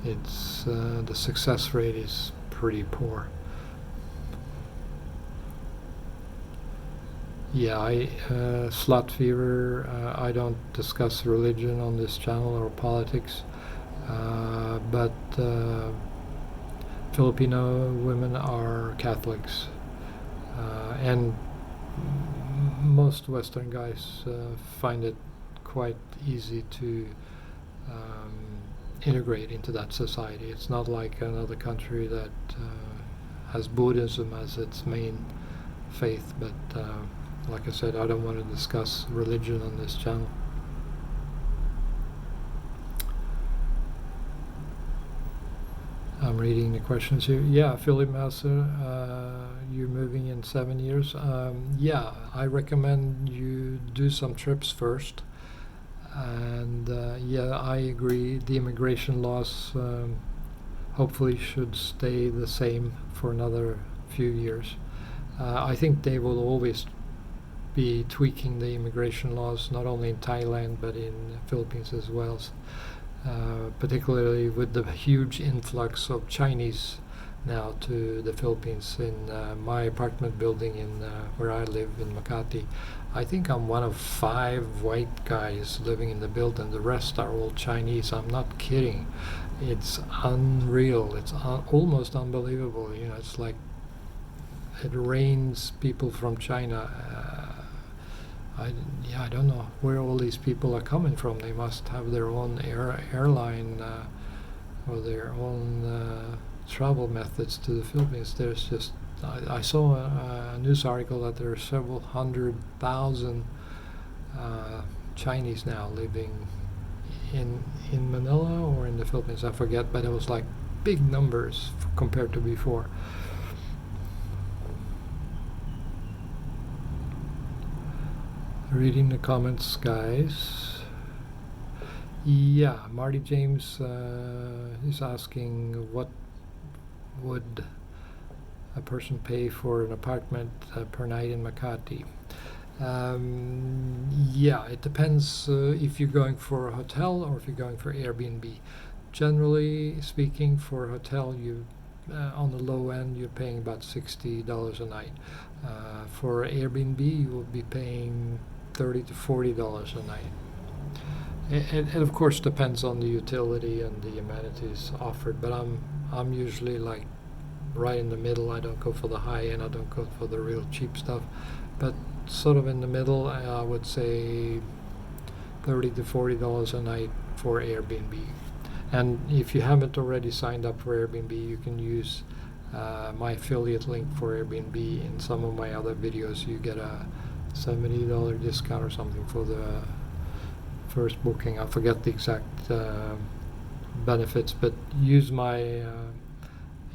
It's the success rate is pretty poor. Yeah, slut fever. I don't discuss religion on this channel or politics, but Filipino women are Catholics, and most Western guys find it quite easy to integrate into that society. It's not like another country that has Buddhism as its main faith, but like I said, I don't want to discuss religion on this channel. I'm reading the questions here. Yeah, Philip Masser, you're moving in 7 years. Yeah, I recommend you do some trips first. And yeah, I agree. The immigration laws hopefully should stay the same for another few years. I think they will always be tweaking the immigration laws, not only in Thailand but in the Philippines as well. Particularly with the huge influx of Chinese now to the Philippines. In my apartment building in where I live in Makati, I think I'm one of 5 white guys living in the building. The rest are all Chinese. I'm not kidding. It's unreal. It's almost unbelievable. It's like it rains people from China. I don't know where all these people are coming from. They must have their own airline or their own travel methods to the Philippines. There's just I saw a news article that there are several 100,000 Chinese now living in Manila or in the Philippines. I forget, but it was like big numbers compared to before. Reading the comments, guys. Yeah, Marty James is asking what would a person pay for an apartment per night in Makati. Yeah, it depends if you're going for a hotel or if you're going for Airbnb. Generally speaking, for a hotel, you on the low end, you're paying about $60 a night. For Airbnb, you will be paying $30 to $40 a night. It of course depends on the utility and the amenities offered, but I'm usually like right in the middle. I don't go for the high end, I don't go for the real cheap stuff, but sort of in the middle. I would say $30 to $40 a night for Airbnb. And if you haven't already signed up for Airbnb, you can use my affiliate link for Airbnb. In some of my other videos, you get a $70 discount or something for the first booking. I forget the exact benefits, but use my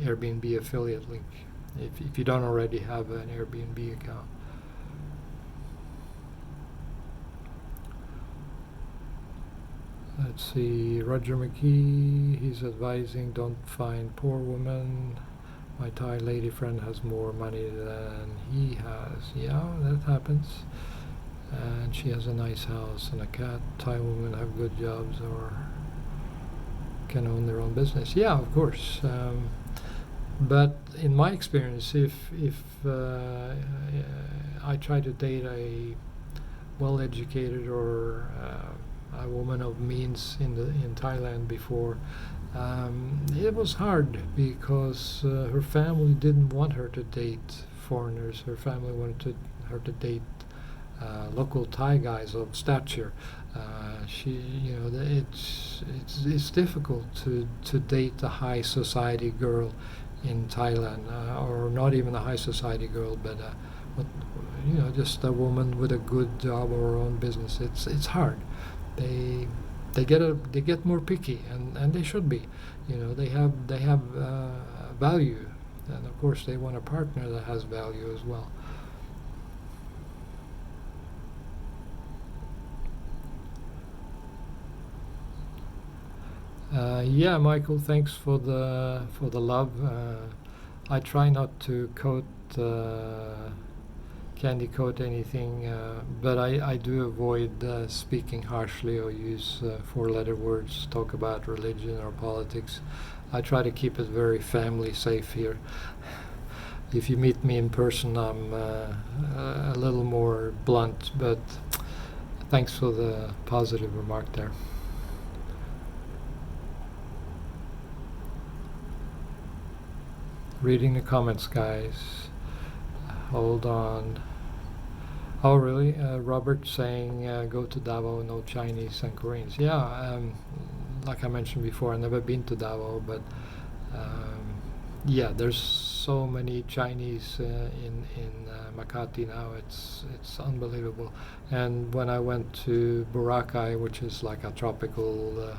Airbnb affiliate link if you don't already have an Airbnb account. Let's see, Roger McKee, he's advising don't find poor woman. My Thai lady friend has more money than he has. Yeah, that happens. And she has a nice house and a cat. Thai women have good jobs or can own their own business. Yeah, of course. But in my experience, if I try to date a well-educated or a woman of means in Thailand before, it was hard because her family didn't want her to date foreigners. Her family wanted her to date local Thai guys of stature. It's difficult to date a high society girl in Thailand, or not even a high society girl, but just a woman with a good job or her own business. It's hard. They get more picky, and they should be. They have value, and of course they want a partner that has value as well. Yeah, Michael, thanks for the love. I try not to candy coat anything, but I do avoid speaking harshly or use four-letter words, talk about religion or politics. I try to keep it very family safe here. If you meet me in person, I'm a little more blunt, but thanks for the positive remark there. Reading the comments, guys. Hold on. Oh, really? Robert saying go to Davao, no Chinese and Koreans. Yeah, like I mentioned before, I've never been to Davao, but yeah, there's so many Chinese in Makati now. It's unbelievable. And when I went to Boracay, which is like a tropical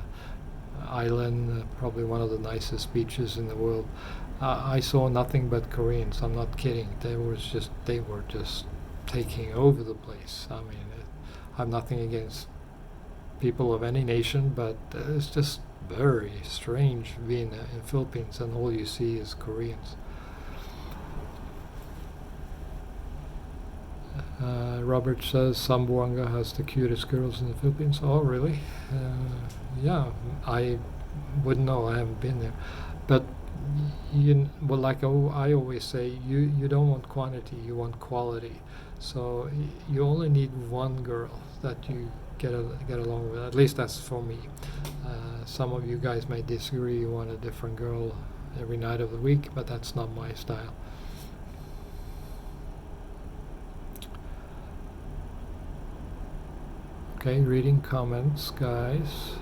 island, probably one of the nicest beaches in the world, I saw nothing but Koreans. I'm not kidding. They were just taking over the place. I mean, I'm nothing against people of any nation, but it's just very strange being in Philippines and all you see is Koreans. Robert says Zamboanga has the cutest girls in the Philippines. Oh, really? Yeah, I wouldn't know. I haven't been there, but like I always say, you don't want quantity, you want quality. So you only need one girl that you get along with. At least that's for me. Some of you guys may disagree. You want a different girl every night of the week, but that's not my style. Okay, reading comments, guys.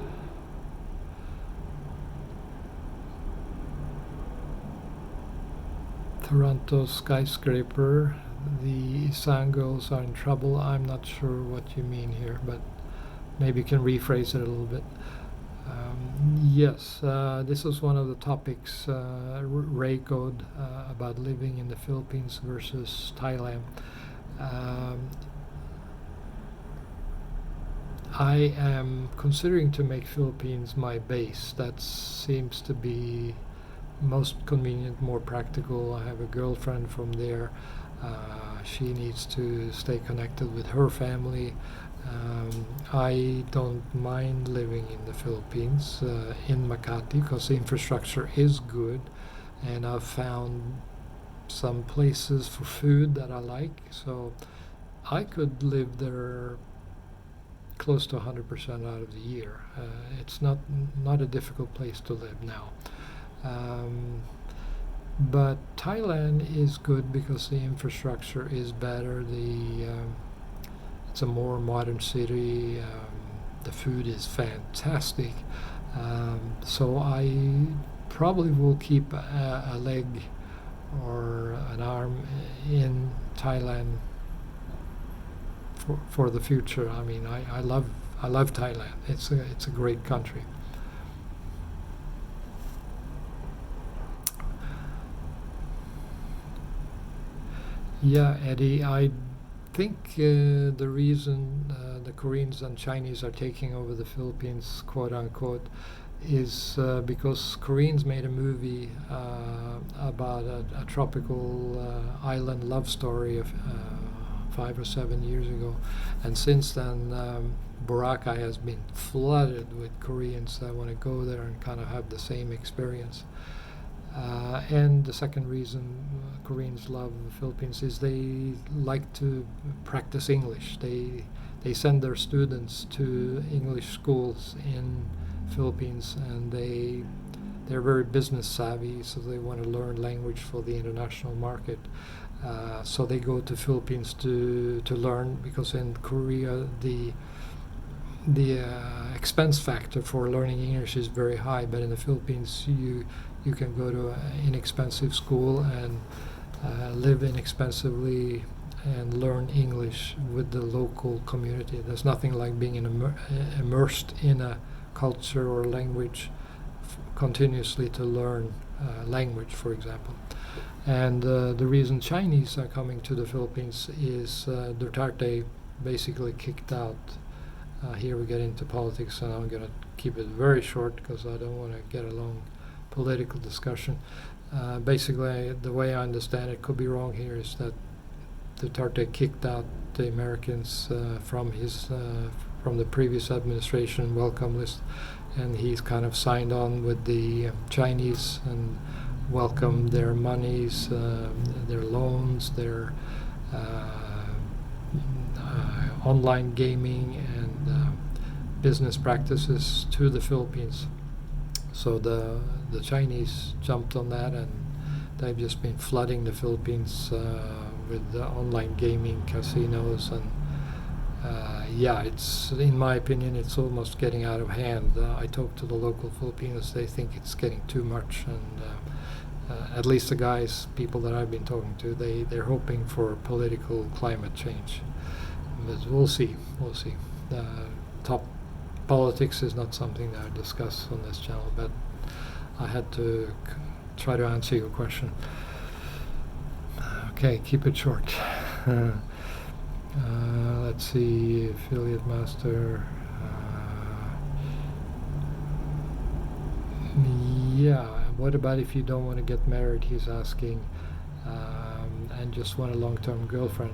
Toronto skyscraper. The Isan girls are in trouble. I'm not sure what you mean here, but maybe you can rephrase it a little bit. Yes, this is one of the topics, Ray Code, about living in the Philippines versus Thailand. I am considering to make Philippines my base. That seems to be most convenient, more practical. I have a girlfriend from there. She needs to stay connected with her family. I don't mind living in the Philippines, in Makati, because the infrastructure is good, and I've found some places for food that I like. So I could live there close to 100% out of the year. It's not a difficult place to live now. But Thailand is good because the infrastructure is better. It's a more modern city. The food is fantastic. So I probably will keep a leg or an arm in Thailand for the future. I mean, I love Thailand. It's a great country. Yeah, Eddie, I think the reason the Koreans and Chinese are taking over the Philippines, quote unquote, is because Koreans made a movie about a tropical island love story of 5 or 7 years ago, and since then Boracay has been flooded with Koreans that want to go there and kind of have the same experience. And the second reason Koreans love the Philippines is they like to practice English. They send their students to English schools in Philippines, and they're very business savvy, so they want to learn language for the international market. So they go to Philippines to learn, because in Korea the expense factor for learning English is very high, but in the Philippines you can go to an inexpensive school and live inexpensively and learn English with the local community. There's nothing like being immersed in a culture or language continuously to learn language, for example. And the reason Chinese are coming to the Philippines is Duterte basically kicked out. Here we get into politics, and I'm going to keep it very short because I don't want to get a long political discussion. Basically, the way I understand it, could be wrong here, is that Duterte kicked out the Americans from the previous administration welcome list, and he's kind of signed on with the Chinese and welcomed their monies, their loans, their online gaming and business practices to the Philippines. So the Chinese jumped on that, and they've just been flooding the Philippines with online gaming casinos, and it's, in my opinion, it's almost getting out of hand. I talked to the local Filipinos; they think it's getting too much, and at least the guys, people that I've been talking to, they're hoping for political climate change. But we'll see. Top politics is not something that I discuss on this channel, but I had to try to answer your question. Okay, keep it short. Let's see, affiliate master. What about if you don't want to get married, he's asking, and just want a long-term girlfriend?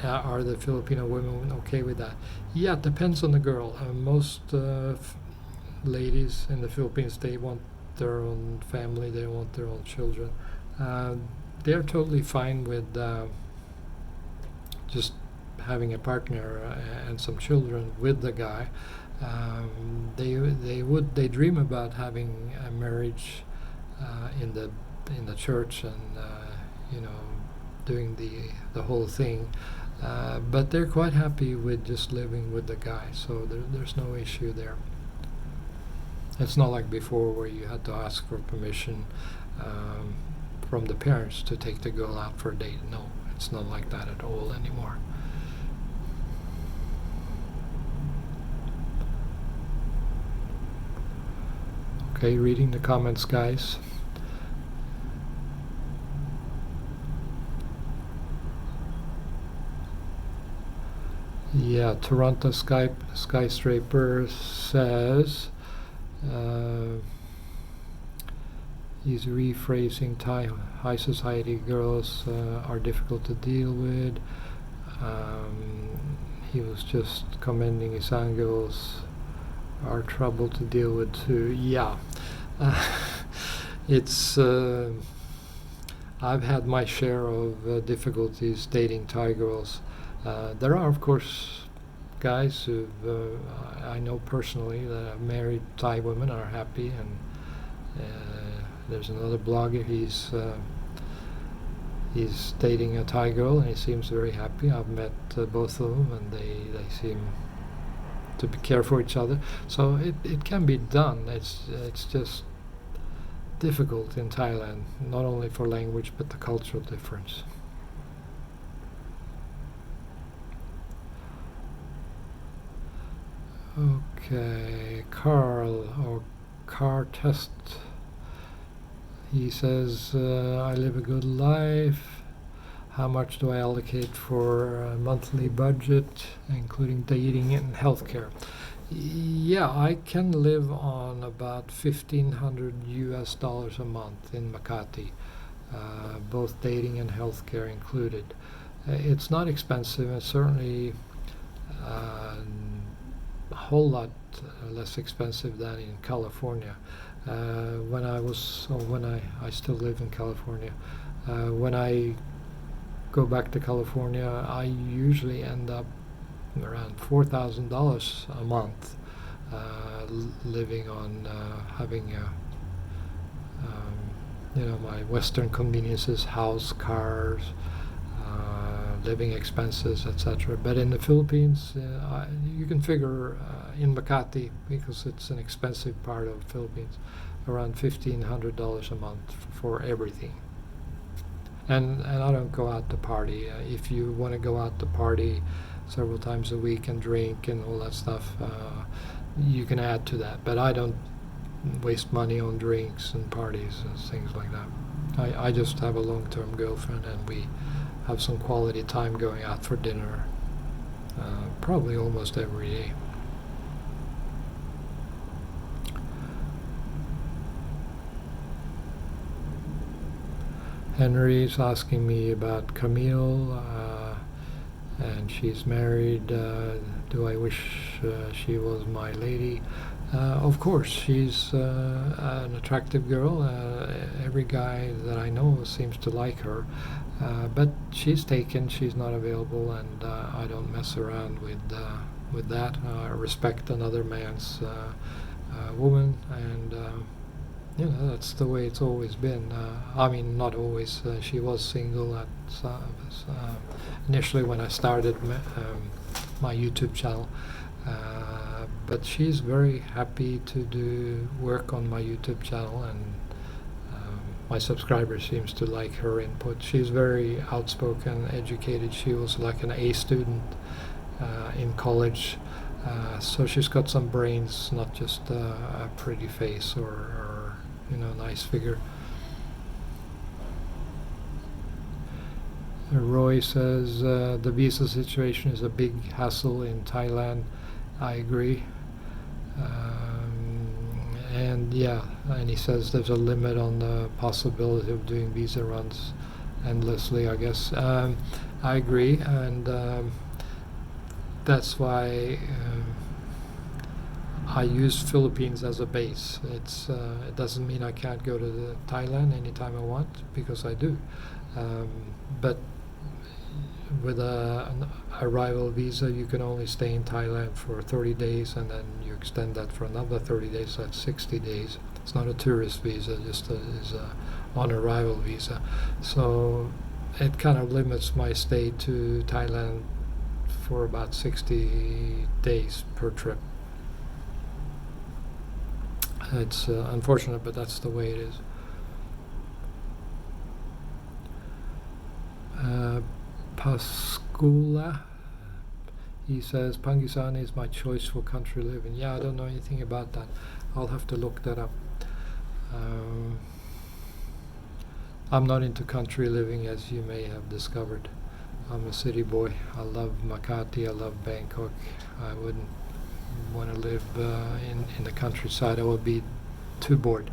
Are the Filipino women okay with that? Yeah, it depends on the girl. Most ladies in the Philippines, they want their own family, they want their own children. They're totally fine with just having a partner and some children with the guy. They dream about having a marriage in the church and doing the whole thing, but they're quite happy with just living with the guy, so there's no issue there. It's not like before where you had to ask for permission from the parents to take the girl out for a date. No, it's not like that at all anymore. Okay, reading the comments, guys. Yeah, Toronto Skyscraper says he's rephrasing Thai high society girls are difficult to deal with. He was just commending his girls are trouble to deal with too. Yeah, it's I've had my share of difficulties dating Thai girls. There are, of course, guys who I know personally that have married Thai women are happy, and there's another blogger. He's dating a Thai girl, and he seems very happy. I've met both of them, and they seem to care for each other. So it can be done. It's just difficult in Thailand, not only for language but the cultural difference. Okay, Carl or Car Test. He says, I live a good life. How much do I allocate for a monthly budget, including dating and healthcare? Yeah, I can live on about $1,500 a month in Makati, both dating and healthcare included. It's not expensive, and certainly a whole lot less expensive than in California. When I still live in California. When I go back to California, I usually end up around $4,000 a month, living on having my Western conveniences, house, cars, living expenses, etc. But in the Philippines, you can figure in Makati, because it's an expensive part of the Philippines, around $1,500 a month for everything. And I don't go out to party. If you want to go out to party several times a week and drink and all that stuff, you can add to that. But I don't waste money on drinks and parties and things like that. I just have a long-term girlfriend, and we have some quality time going out for dinner, probably almost every day. Henry's asking me about Camille, and she's married. Do I wish she was my lady? Of course, she's an attractive girl. Every guy that I know seems to like her, but she's taken. She's not available, and I don't mess around with that. I respect another man's woman, and that's the way it's always been. I mean, not always. She was single at initially when I started my YouTube channel, but she's very happy to do work on my YouTube channel, and my subscribers seems to like her input. She's very outspoken, educated. She was like an A student in college, so she's got some brains, not just a pretty face or nice figure. Roy says the visa situation is a big hassle in Thailand. I agree. And he says there's a limit on the possibility of doing visa runs endlessly, I guess. I agree, and that's why I use Philippines as a base. It doesn't mean I can't go to Thailand anytime I want, because I do. But with an arrival visa, you can only stay in Thailand for 30 days, and then you extend that for another 30 days. So that's 60 days. It's not a tourist visa, just is a on-arrival visa. So it kind of limits my stay to Thailand for about 60 days per trip. It's unfortunate, but that's the way it is. Pascula, he says, Pangisan is my choice for country living. Yeah, I don't know anything about that. I'll have to look that up. I'm not into country living, as you may have discovered. I'm a city boy. I love Makati, I love Bangkok. I wouldn't want to live in the countryside. I would be too bored.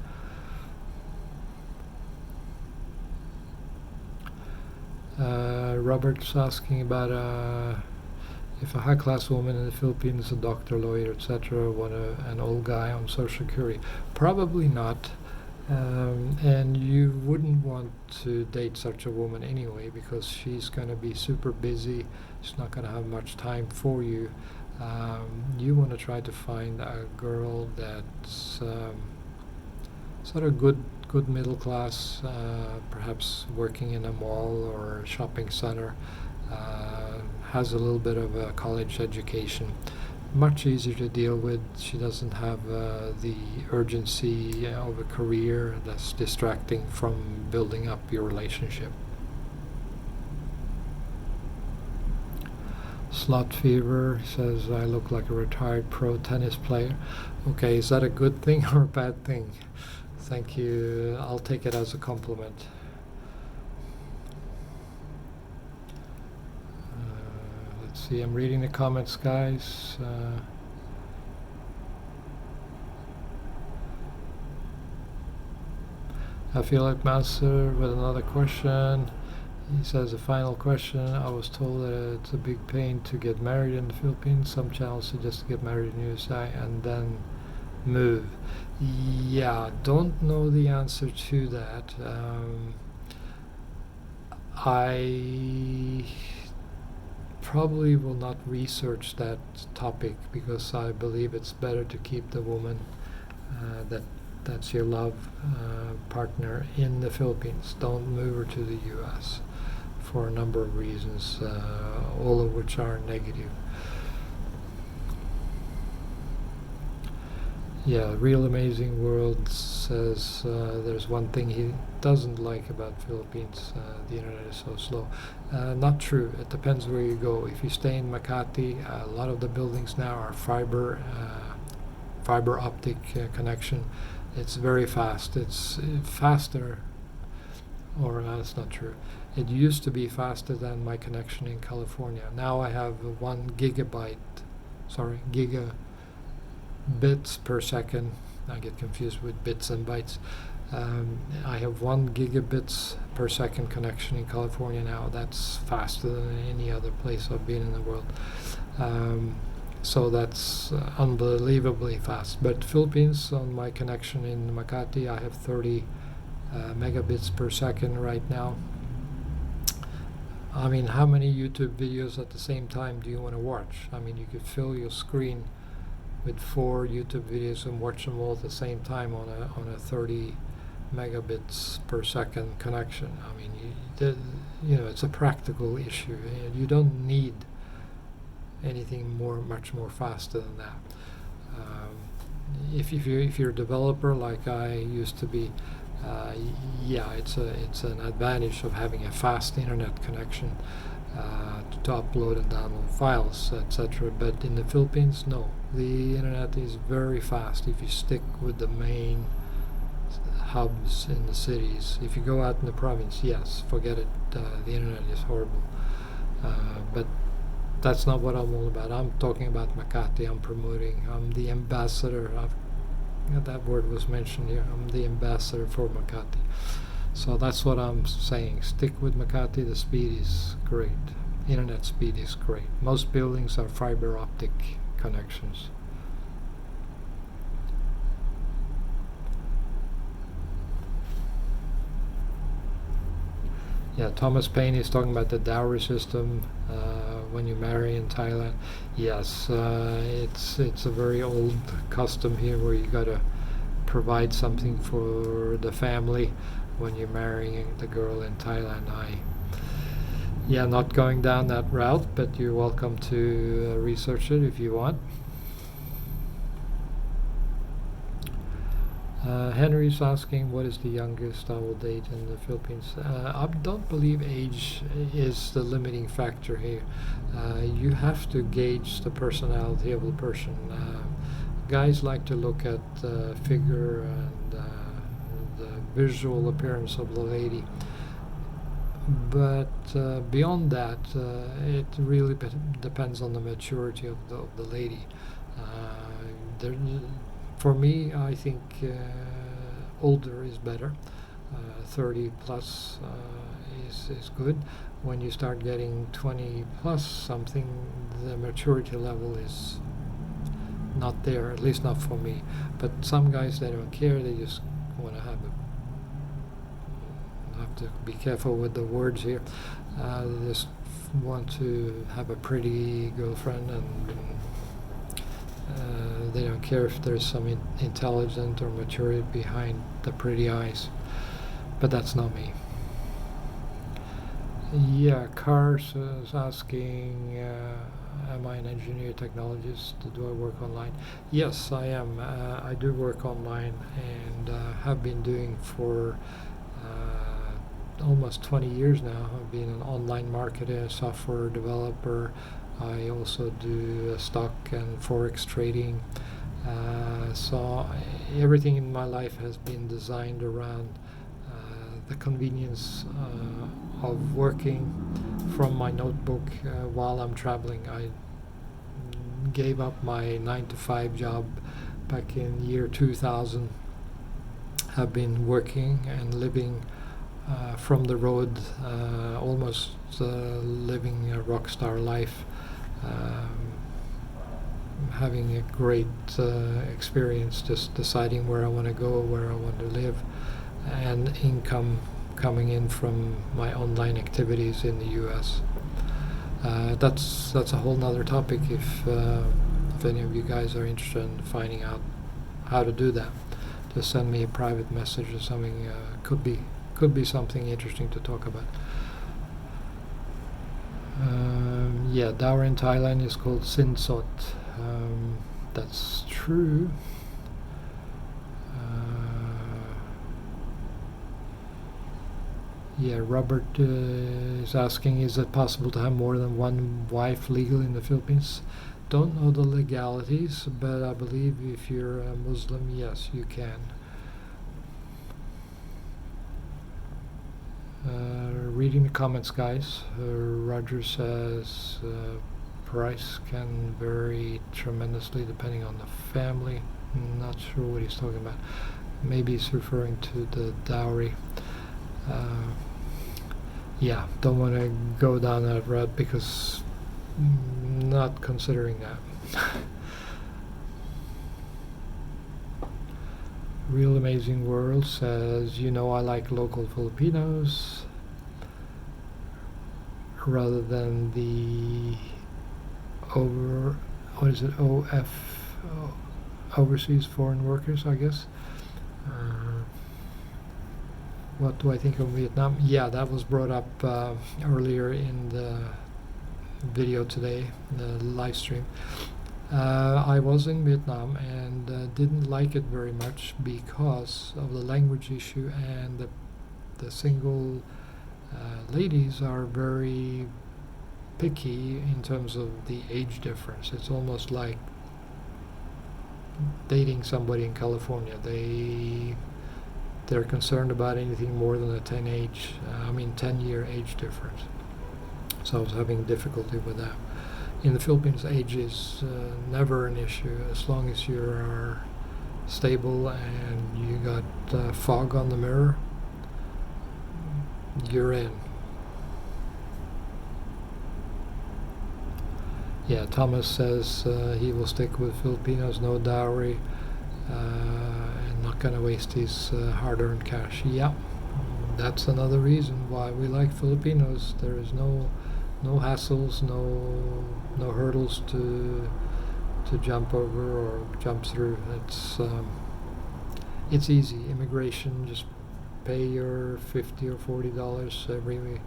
Robert's asking about if a high-class woman in the Philippines, a doctor, lawyer, etc., want an old guy on Social Security. Probably not. And you wouldn't want to date such a woman anyway, because she's going to be super busy. She's not going to have much time for you. You want to try to find a girl that's sort of good middle class, perhaps working in a mall or a shopping center, has a little bit of a college education, much easier to deal with. She doesn't have the urgency of a career that's distracting from building up your relationship. Slot Fever says, I look like a retired pro tennis player. Okay, is that a good thing or a bad thing? Thank you. I'll take it as a compliment. Let's see, I'm reading the comments, guys. I feel like Master with another question. He says, a final question. I was told that it's a big pain to get married in the Philippines. Some channels suggest to get married in the USA and then move. Yeah, don't know the answer to that. I probably will not research that topic because I believe it's better to keep the woman that's your love partner in the Philippines. Don't move her to the US for a number of reasons, all of which are negative. Yeah, Real Amazing World says there's one thing he doesn't like about Philippines. The internet is so slow. Not true. It depends where you go. If you stay in Makati, a lot of the buildings now are fiber optic connection. It's very fast. It's faster, or that's not true. It used to be faster than my connection in California. Now I have 1 gigabits per second. I get confused with bits and bytes. I have 1 gigabits per second connection in California now. That's faster than any other place I've been in the world. So that's unbelievably fast. But Philippines, on my connection in Makati, I have 30 megabits per second right now. I mean, how many YouTube videos at the same time do you want to watch? I mean, you could fill your screen with 4 YouTube videos and watch them all at the same time on a 30 megabits per second connection. I mean, it's a practical issue. You don't need anything much more faster than that. If you're a developer like I used to be, it's an advantage of having a fast internet connection to upload and download files, etc. But in the Philippines, no. The internet is very fast if you stick with the main hubs in the cities. If you go out in the province, yes, forget it. The internet is horrible. But that's not what I'm all about. I'm talking about Makati. I'm the ambassador. That word was mentioned here. I'm the ambassador for Makati. So that's what I'm saying. Stick with Makati. The speed is great. Internet speed is great. Most buildings are fiber optic connections. Yeah, Thomas Payne is talking about the dowry system when you marry in Thailand. Yes, it's a very old custom here where you gotta provide something for the family when you're marrying the girl in Thailand. Not going down that route, but you're welcome to research it if you want. Henry's asking, what is the youngest I will date in the Philippines? I don't believe age is the limiting factor here. You have to gauge the personality of the person. Guys like to look at figure and the visual appearance of the lady. But beyond that, it really depends on the maturity of the lady. For me, I think older is better. 30 plus is good. When you start getting 20 plus something, the maturity level is not there, at least not for me. But some guys, they don't care. They just want to have I have to be careful with the words here. They just want to have a pretty girlfriend, and they don't care if there's some intelligence or maturity behind the pretty eyes. But that's not me. Yeah, Cars is asking, am I an engineer technologist? Do I work online? Yes, I am. I do work online and have been doing for almost 20 years now. I've been an online marketer, software developer. I also do stock and forex trading. So everything in my life has been designed around the convenience of working from my notebook while I'm traveling. I gave up my 9 to 5 job back in year 2000. Have been working and living from the road, almost living a rock star life, having a great experience, just deciding where I want to go, where I want to live, and income coming in from my online activities in the U.S. That's a whole nother topic. If any of you guys are interested in finding out how to do that, just send me a private message or something. Could be something interesting to talk about. Yeah, dowry in Thailand is called sinsot. That's true. Yeah, Robert is asking, is it possible to have more than one wife legal in the Philippines? Don't know the legalities, but I believe if you're a Muslim, yes, you can. Reading the comments, guys. Roger says price can vary tremendously depending on the family. Not sure what he's talking about. Maybe he's referring to the dowry. Yeah, don't want to go down that road because not considering that. Real Amazing World says, I like local Filipinos rather than the overseas foreign workers, I guess. What do I think of Vietnam? Yeah, that was brought up earlier in the video today, the live stream. I was in Vietnam and didn't like it very much because of the language issue, and the single ladies are very picky in terms of the age difference. It's almost like dating somebody in California. They're concerned about anything more than a 10-year age difference. So I was having difficulty with that. In the Philippines, age is never an issue as long as you are stable and you got fog on the mirror. You're in. Yeah, Thomas says he will stick with Filipinos, no dowry, and not going to waste his hard-earned cash. Yeah, that's another reason why we like Filipinos. There is no hassles, no hurdles to jump over or jump through. It's easy. Immigration, just pay your $50 or $40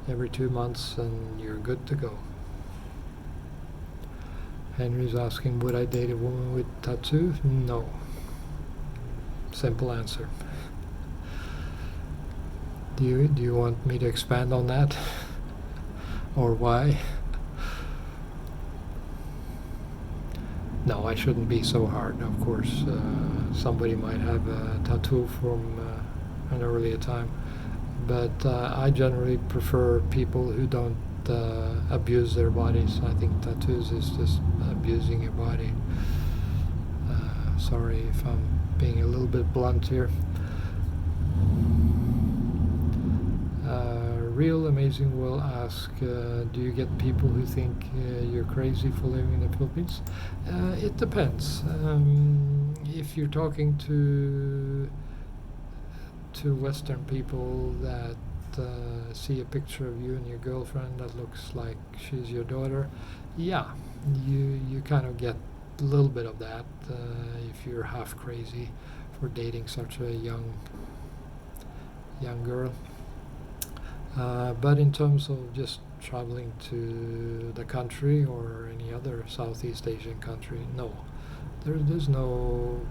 every 2 months, and you're good to go. Henry's asking, would I date a woman with tattoo? No. Simple answer. Do you want me to expand on that? Or why? No, I shouldn't be so hard. Of course, somebody might have a tattoo from an earlier time, but I generally prefer people who don't abuse their bodies. I think tattoos is just abusing your body. Sorry if I'm being a little bit blunt here. Real Amazing will ask, do you get people who think you're crazy for living in the Philippines? It depends. If you're talking to Western people that see a picture of you and your girlfriend that looks like she's your daughter, yeah, you kind of get a little bit of that if you're half crazy for dating such a young girl. But in terms of just traveling to the country or any other Southeast Asian country, no. There's no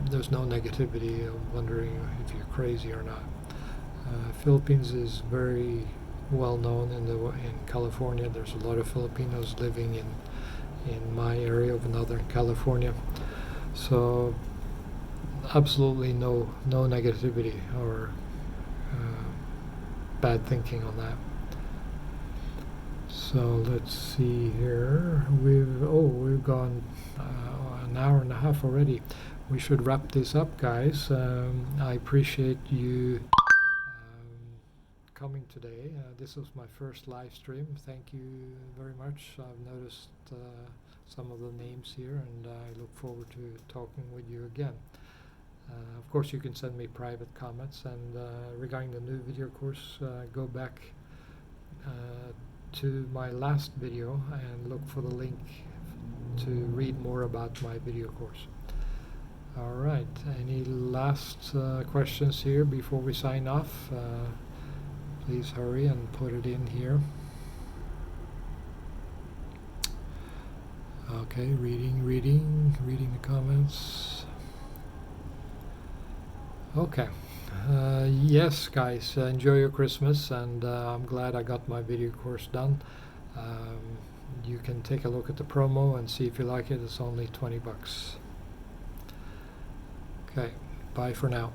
negativity of wondering if you're crazy or not. Philippines is very well known in California. There's a lot of Filipinos living in my area of Northern California, so absolutely no negativity or bad thinking on that. So let's see here. We've gone an hour and a half already. We should wrap this up, guys. I appreciate you coming today. This was my first live stream. Thank you very much. I've noticed some of the names here, and I look forward to talking with you again. Of course, you can send me private comments, and regarding the new video course, go back to my last video and look for the link to read more about my video course. All right, any last questions here before we sign off? Please hurry and put it in here. Okay, reading the comments. Okay. Yes, guys, enjoy your Christmas, and I'm glad I got my video course done. You can take a look at the promo and see if you like it. It's only $20. Okay, bye for now.